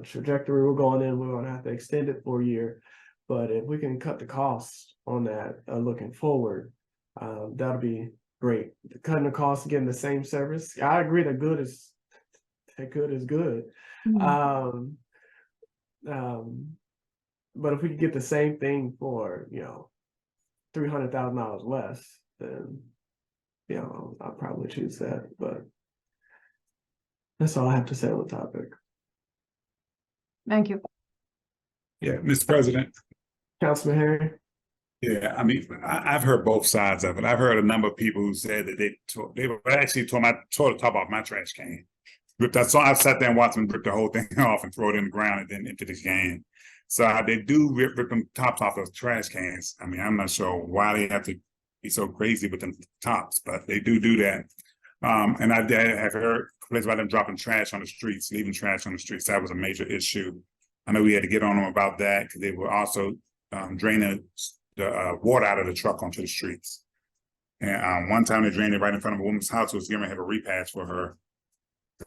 trajectory we're going in, we're gonna have to extend it for a year. But if we can cut the costs on that, looking forward, that'll be great. Cutting the costs, getting the same service. I agree that good is good. Mhm. But if we could get the same thing for, $300,000 less, then, I'll probably choose that, but that's all I have to say on the topic. Thank you. Yeah, Mr. President. Councilman Harry? Yeah, I mean, I've heard both sides of it. I've heard a number of people who said that they were actually tore the top off my trash can. Ripped that. So I sat there and watched them rip the whole thing off and throw it in the ground and then into the can. So they do rip them tops off those trash cans. I mean, I'm not sure why they have to be so crazy with them tops, but they do that. And I have heard complaints about them dropping trash on the streets, leaving trash on the streets. That was a major issue. I know we had to get on them about that because they were also draining the water out of the truck onto the streets. And one time they drained it right in front of a woman's house who was going to have a repast for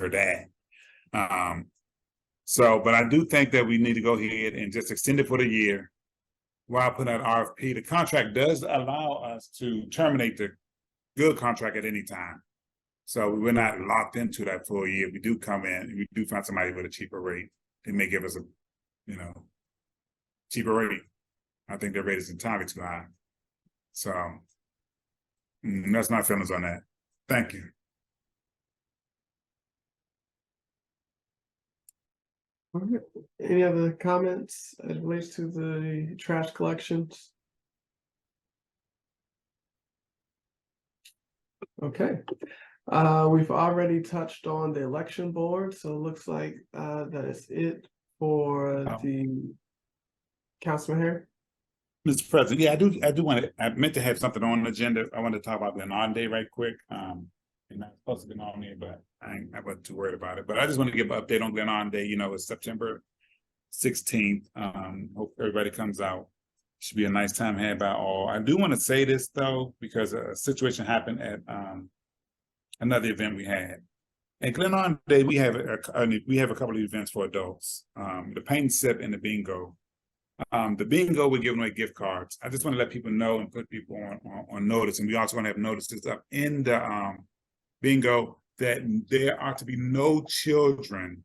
her dad. But I do think that we need to go ahead and just extend it for the year while putting out RFP. The contract does allow us to terminate the good contract at any time. So we're not locked into that full year. We do come in and we do find somebody with a cheaper rate. They may give us a, cheaper rate. I think their rate is entirely too high. So that's my feelings on that. Thank you. All right. Any other comments as it relates to the trash collections? Okay. We've already touched on the election board, so it looks like that is it for the Councilman Harry. Mr. President, yeah, I do want to. I meant to have something on the agenda. I want to talk about Glenarden Day right quick. It's not supposed to be on there, but I wasn't too worried about it. But I just want to give an update on Glenarden Day. It's September 16th. Hope everybody comes out. Should be a nice time had by all. I do want to say this though, because a situation happened at another event we had. At Glenarden Day, we have a couple of events for adults. The paint and sip and the bingo. The bingo, we're giving away gift cards. I just want to let people know and put people on notice. And we also want to have notices up in the bingo that there are to be no children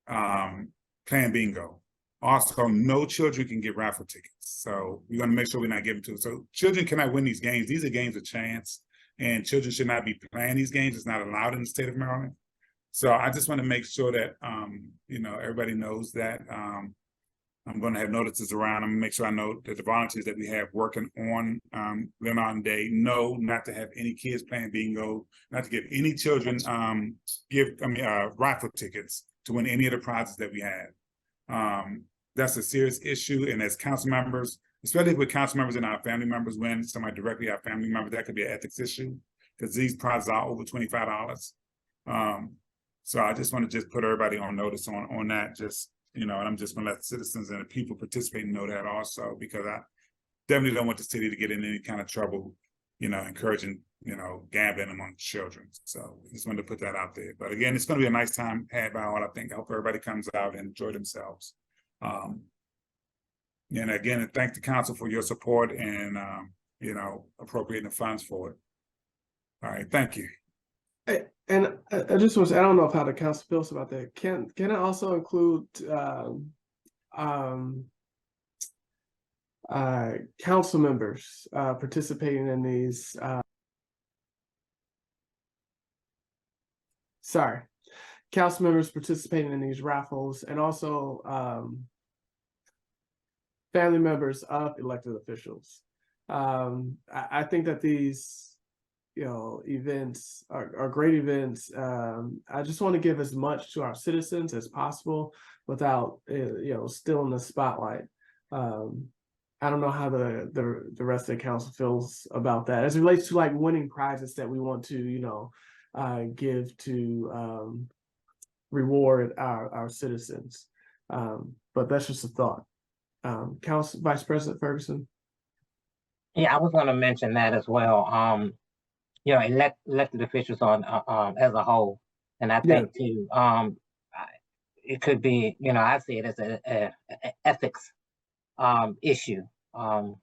playing bingo. Also, no children can get raffle tickets. So we're going to make sure we're not giving to. So children cannot win these games. These are games of chance, and children should not be playing these games. It's not allowed in the state of Maryland. So I just want to make sure that everybody knows that. I'm going to have notices around. I'm going to make sure I know that the volunteers that we have working on Glenarden Day know not to have any kids playing bingo, not to give any children raffle tickets to win any of the prizes that we have. That's a serious issue, and as council members, especially with council members and our family members win, somebody directly our family member, that could be an ethics issue because these prizes are over $25. So I just want to just put everybody on notice on that. And I'm just going to let citizens and the people participating know that also, because I definitely don't want the city to get in any kind of trouble, encouraging, gambling among children. So I just wanted to put that out there. But again, it's going to be a nice time had by all. I think I hope everybody comes out and enjoy themselves. And again, thank the council for your support and, appropriating the funds for it. All right. Thank you. And I just want to say, I don't know how the council feels about that. Can it also include council members participating in these? Council members participating in these raffles, and also family members of elected officials. I think that these events are great events. I just want to give as much to our citizens as possible without still in the spotlight. I don't know how the rest of the council feels about that as it relates to like winning prizes that we want to give to reward our citizens. But that's just a thought. Council Vice President Ferguson. Yeah, I was gonna mention that as well. You know, elected officials on, as a whole. And I Yeah. think too, it could be, you know, I see it as a ethics, issue. And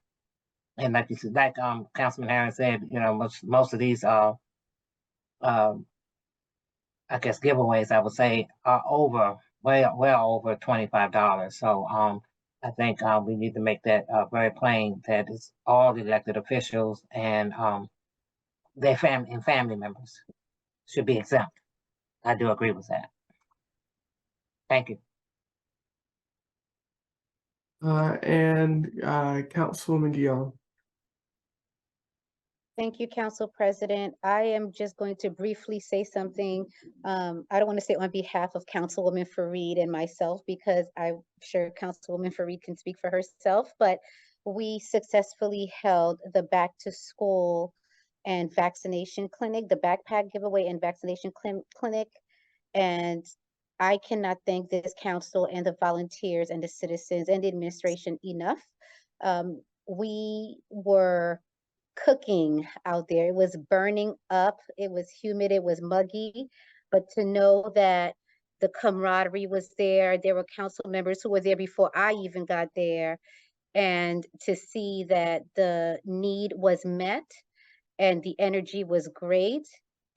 like you said, like, Councilman Harris said, you know, most of these, um, I guess giveaways, I would say, are well over $25. So, I think, we need to make that, very plain that it's all the elected officials and, their family members should be exempt. I do agree with that. Thank you. Councilwoman Guillaume. Thank you, Council President. I am just going to briefly say something. I don't want to say on behalf of Councilwoman Fareed and myself, because I'm sure Councilwoman Fareed can speak for herself, but we successfully held the back to school and vaccination clinic, the backpack giveaway and vaccination clinic. And I cannot thank this council and the volunteers and the citizens and the administration enough. We were cooking out there. It was burning up. It was humid. It was muggy. But to know that the camaraderie was there, there were council members who were there before I even got there, and to see that the need was met and the energy was great.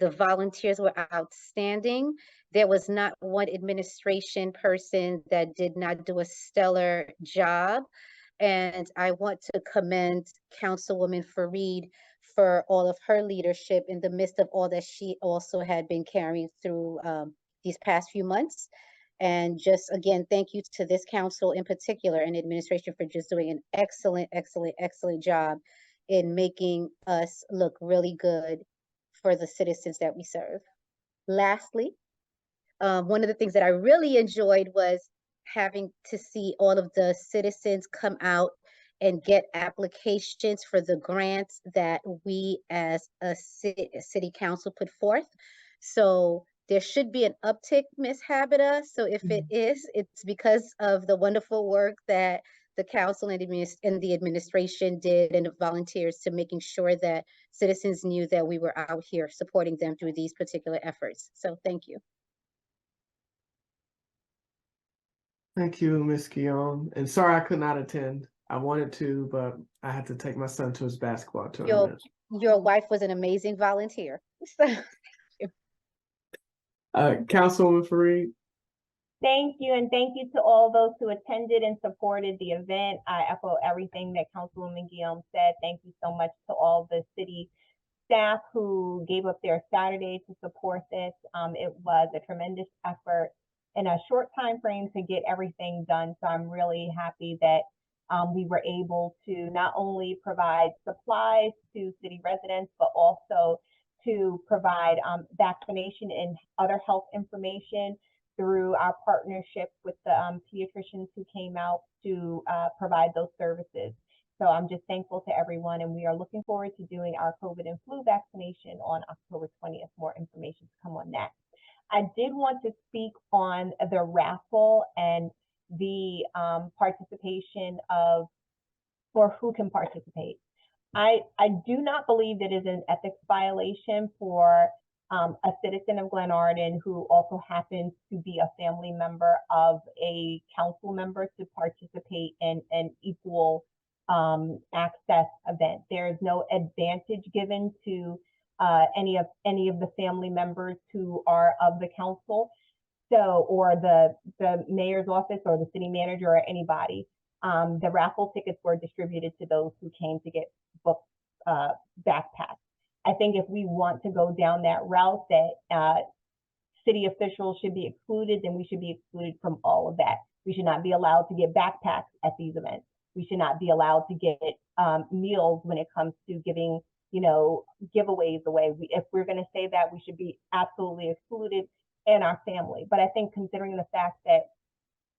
The volunteers were outstanding. There was not one administration person that did not do a stellar job. And I want to commend Councilwoman Fareed for all of her leadership in the midst of all that she also had been carrying through these past few months. And just again, thank you to this council in particular and administration for just doing an excellent, excellent, excellent job in making us look really good for the citizens that we serve. Lastly, one of the things that I really enjoyed was having to see all of the citizens come out and get applications for the grants that we as a city council put forth. So there should be an uptick, Ms. Habita. So if it is, it's because of the wonderful work that the council and the administration did and the volunteers to making sure that citizens knew that we were out here supporting them through these particular efforts. So thank you. Thank you, Ms. Guillaume. And sorry I could not attend. I wanted to, but I had to take my son to his basketball tournament. Your wife was an amazing volunteer. Councilwoman Fareed. Thank you, and thank you to all those who attended and supported the event. I echo everything that Councilwoman Guillaume said. Thank you so much to all the city staff who gave up their Saturday to support this. It was a tremendous effort in a short time frame to get everything done. So I'm really happy that we were able to not only provide supplies to city residents, but also to provide vaccination and other health information through our partnership with the pediatricians who came out to provide those services. So I'm just thankful to everyone, and we are looking forward to doing our COVID and flu vaccination on October 20th. More information to come on that. I did want to speak on the raffle and the participation of, or who can participate. I do not believe it is an ethics violation for a citizen of Glenarden who also happens to be a family member of a council member to participate in an equal access event. There is no advantage given to any of the family members who are of the council, so, or the mayor's office or the city manager or anybody. The raffle tickets were distributed to those who came to get book backpacks. I think if we want to go down that route that city officials should be excluded, then we should be excluded from all of that. We should not be allowed to get backpacks at these events. We should not be allowed to get meals when it comes to giving, you know, giveaways away. If we're going to say that, we should be absolutely excluded, and our family. But I think considering the fact that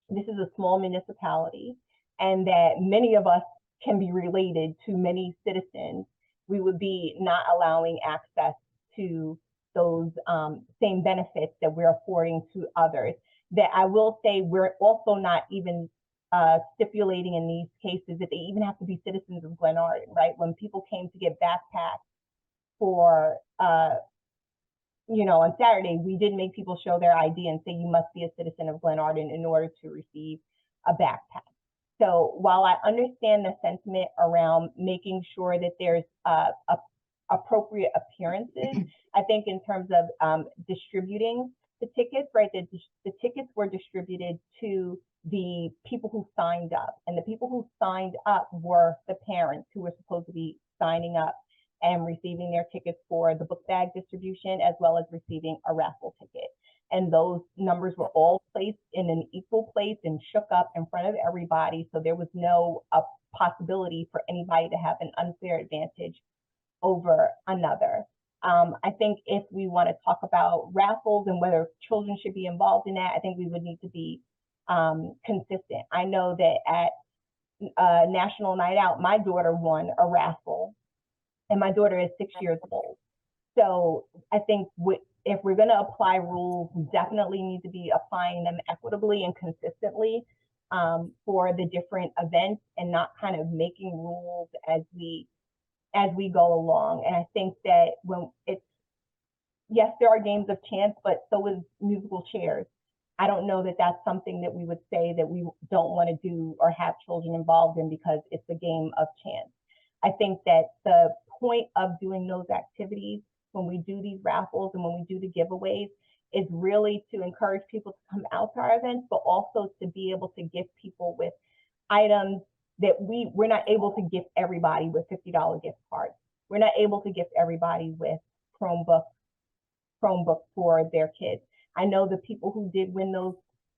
this is a small municipality and that many of us can be related to many citizens, we would be not allowing access to those same benefits that we're affording to others. That I will say, we're also not even stipulating in these cases that they even have to be citizens of Glenarden, right? When people came to get backpacks for, on Saturday, we did make people show their ID and say you must be a citizen of Glenarden in order to receive a backpack. So while I understand the sentiment around making sure that there's appropriate appearances, I think in terms of distributing the tickets, right, the tickets were distributed to the people who signed up, and the people who signed up were the parents who were supposed to be signing up and receiving their tickets for the book bag distribution, as well as receiving a raffle ticket. And those numbers were all placed in an equal place and shook up in front of everybody. So there was no possibility for anybody to have an unfair advantage over another. I think if we want to talk about raffles and whether children should be involved in that, I think we would need to be consistent. I know that at National Night Out, my daughter won a raffle, and my daughter is 6 years old. So I think if we're going to apply rules, we definitely need to be applying them equitably and consistently for the different events, and not kind of making rules as we go along. And I think that when yes, there are games of chance, but so is musical chairs. I don't know that that's something that we would say that we don't want to do or have children involved in because it's a game of chance. I think that the point of doing those activities when we do these raffles and when we do the giveaways is really to encourage people to come out to our events, but also to be able to gift people with items that we're not able to gift everybody with $50 gift cards. We're not able to gift everybody with Chromebooks for their kids. I know the people who did win those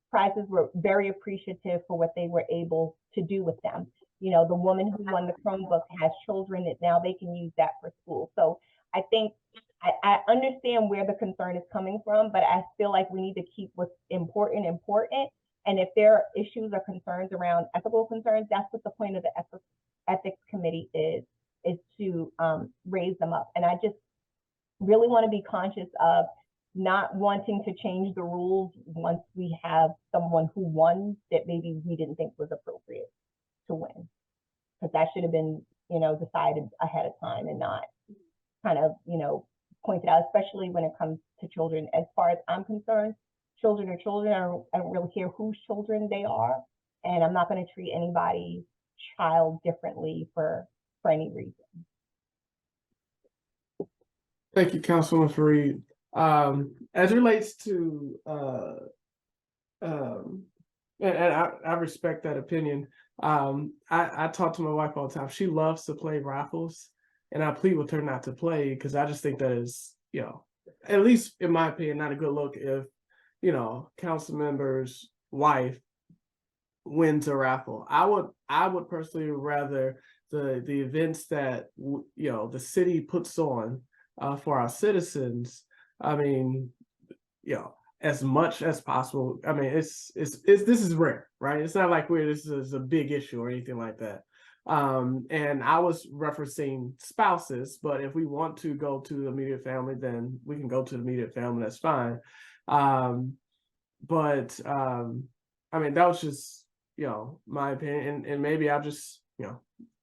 prizes were very appreciative for what they were able to do with them. The woman who won the Chromebook has children that now they can use that for school. So I think I understand where the concern is coming from, but I feel like we need to keep what's important. And if there are issues or concerns around ethical concerns, that's what the point of the ethics committee is to raise them up. And I just really want to be conscious of not wanting to change the rules once we have someone who won that maybe we didn't think was appropriate to win, because that should have been, decided ahead of time and not kind of, pointed out, especially when it comes to children. As far as I'm concerned, children are children. I don't really care whose children they are, and I'm not going to treat anybody's child differently for any reason. Thank you, Councilwoman Fareed. As it relates to, and I respect that opinion. I talk to my wife all the time. She loves to play raffles, and I plead with her not to play because I just think that is, at least in my opinion, not a good look if, council member's wife wins a raffle. I would personally rather the events that the city puts on for our citizens. I mean, as much as possible. I mean, this is rare, right? It's not like this is a big issue or anything like that. And I was referencing spouses, but if we want to go to the immediate family, then we can go to the immediate family. That's fine. But I mean, that was just my opinion, and maybe I'll just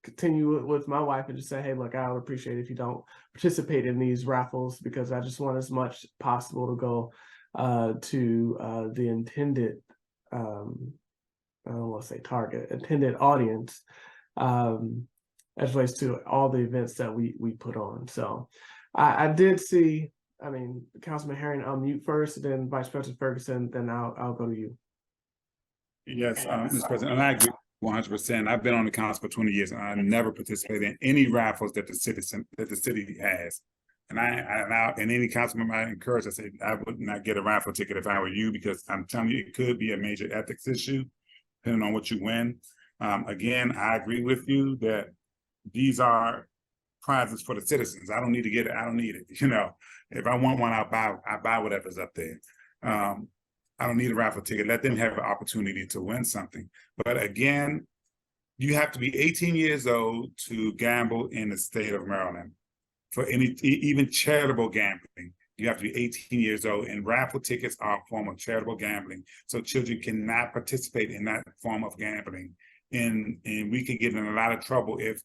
continue with my wife and just say, hey, look, I would appreciate if you don't participate in these raffles because I just want as much possible to go to the intended, I don't want to say target, intended audience as relates to all the events that we put on. So I did see, I mean, Councilman Herring, I'll mute first, then Vice President Ferguson, then I'll go to you. Yes, Mr. President, and I agree 100%. I've been on the council for 20 years, and I never participated in any raffles that the city has. And and any council member I encourage, I say I would not get a raffle ticket if I were you, because I'm telling you, it could be a major ethics issue depending on what you win. Again, I agree with you that these are prizes for the citizens. I don't need to get it. I don't need it. If I want one, I buy whatever's up there. I don't need a raffle ticket. Let them have an opportunity to win something. But again, you have to be 18 years old to gamble in the state of Maryland for even charitable gambling. You have to be 18 years old, and raffle tickets are a form of charitable gambling. So children cannot participate in that form of gambling. And we could get in a lot of trouble if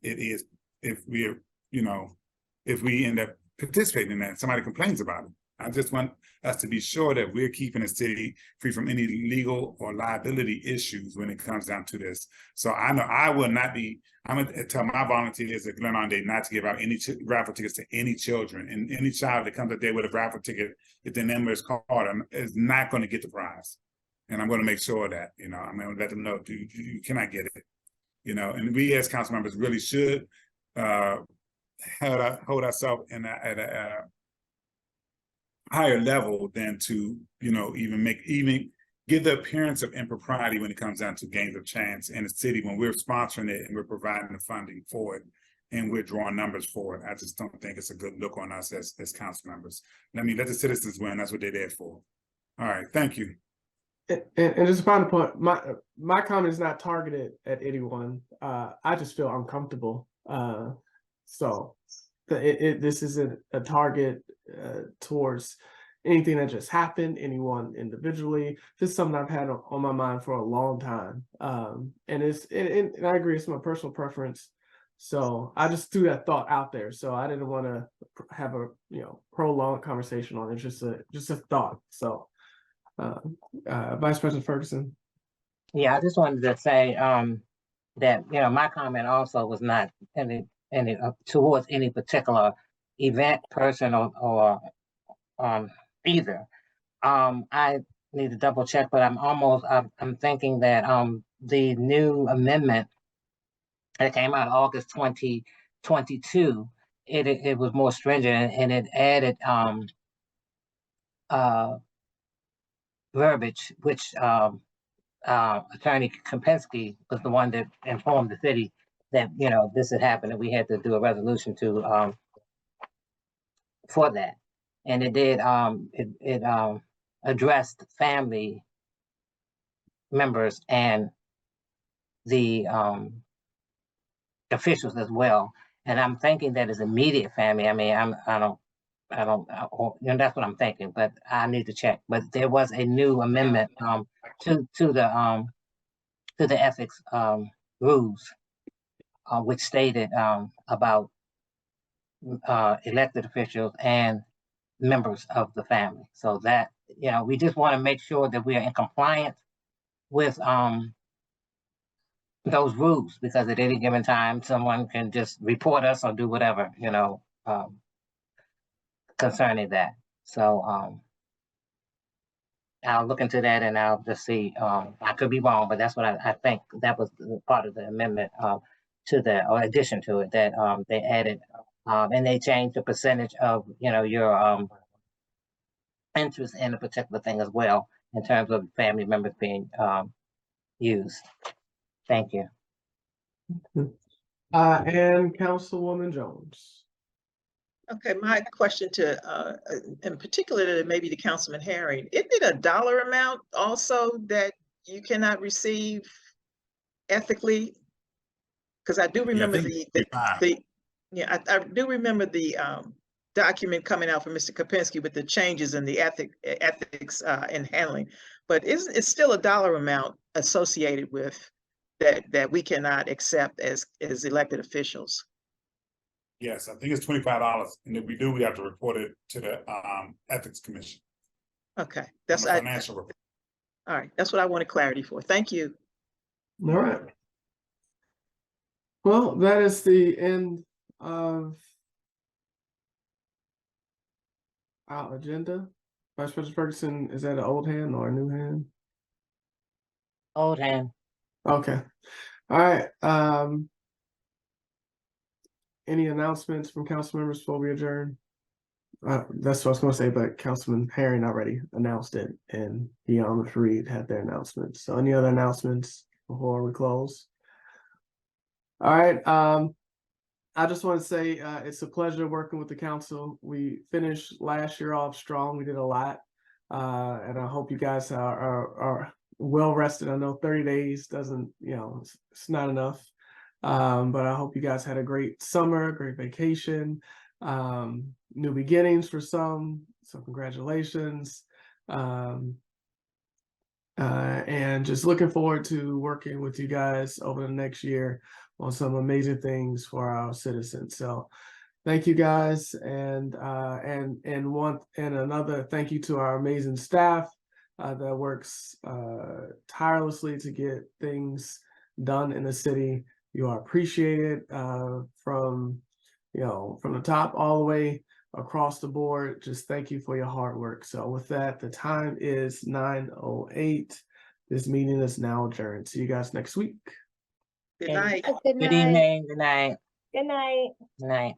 we end up participating in that. Somebody complains about it. I just want us to be sure that we're keeping the city free from any legal or liability issues when it comes down to this. So I know I will not be, I'm gonna tell my volunteers at Glenarden Day not to give out any raffle tickets to any children. And any child that comes up there with a raffle ticket, if their number is called, is not gonna get the prize. And I'm gonna make sure of that, I'm gonna let them know you cannot get it. And we as council members really should hold ourselves at a higher level than to, even give the appearance of impropriety when it comes down to games of chance in the city when we're sponsoring it and we're providing the funding for it and we're drawing numbers for it. I just don't think it's a good look on us as council members. Let the citizens win. That's what they're there for. All right, thank you. And just a final point, my comment is not targeted at anyone. I just feel uncomfortable. So this isn't a target towards anything that just happened, anyone individually. This is something I've had on my mind for a long time. And I agree, it's my personal preference. So I just threw that thought out there. So I didn't want to have a prolonged conversation on it. Just a thought. So Vice President Ferguson. Yeah, I just wanted to say that my comment also was not any towards any particular event, person, or either. I need to double check, but I'm thinking that the new amendment that came out August 2022, it was more stringent and it added verbiage, which Attorney Kopinski was the one that informed the city that this had happened and we had to do a resolution to for that. And it did it addressed family members and the officials as well. And I'm thinking that is immediate family. I mean, I don't that's what I'm thinking, but I need to check. But there was a new amendment to the ethics rules, which stated about elected officials and members of the family. So that we just want to make sure that we are in compliance with those rules, because at any given time someone can just report us or do whatever concerning that. So I'll look into that and I'll just see. I could be wrong, but that's what I think that was part of the amendment to the, or addition to it, that they added, and they changed the percentage of your interest in a particular thing as well, in terms of family members being used. Thank you. And Councilwoman Jones. Okay, my question to, in particular, to maybe to Councilman Herring, isn't it a dollar amount also that you cannot receive ethically? Because I do remember I do remember the document coming out from Mr. Kopinski with the changes in the ethics in handling, but it's still a dollar amount associated with that we cannot accept as elected officials. Yes, I think it's $25, and if we do, we have to report it to the Ethics Commission. Okay, that's financial report. All right, that's what I wanted clarity for. Thank you. All right. Well, that is the end of our agenda. Vice President Ferguson, is that an old hand or a new hand? Old hand. Okay. All right. Any announcements from council members before we adjourn? That's what I was going to say, but Councilman Herring already announced it, and he and Ms. Reed had their announcements. So any other announcements before we close? All right. I just want to say it's a pleasure working with the council. We finished last year off strong. We did a lot, and I hope you guys are well rested. I know 30 days doesn't, it's not enough. But I hope you guys had a great summer, great vacation, new beginnings for some, So congratulations. And just looking forward to working with you guys over the next year on some amazing things for our citizens. So thank you guys, and another thank you to our amazing staff that works tirelessly to get things done in the city. You are appreciated from the top all the way across the board. Just thank you for your hard work. So with that, the time is 9:08. This meeting is now adjourned. See you guys next week. Good Okay. night. Good Good night. evening, good night, Good night. good night.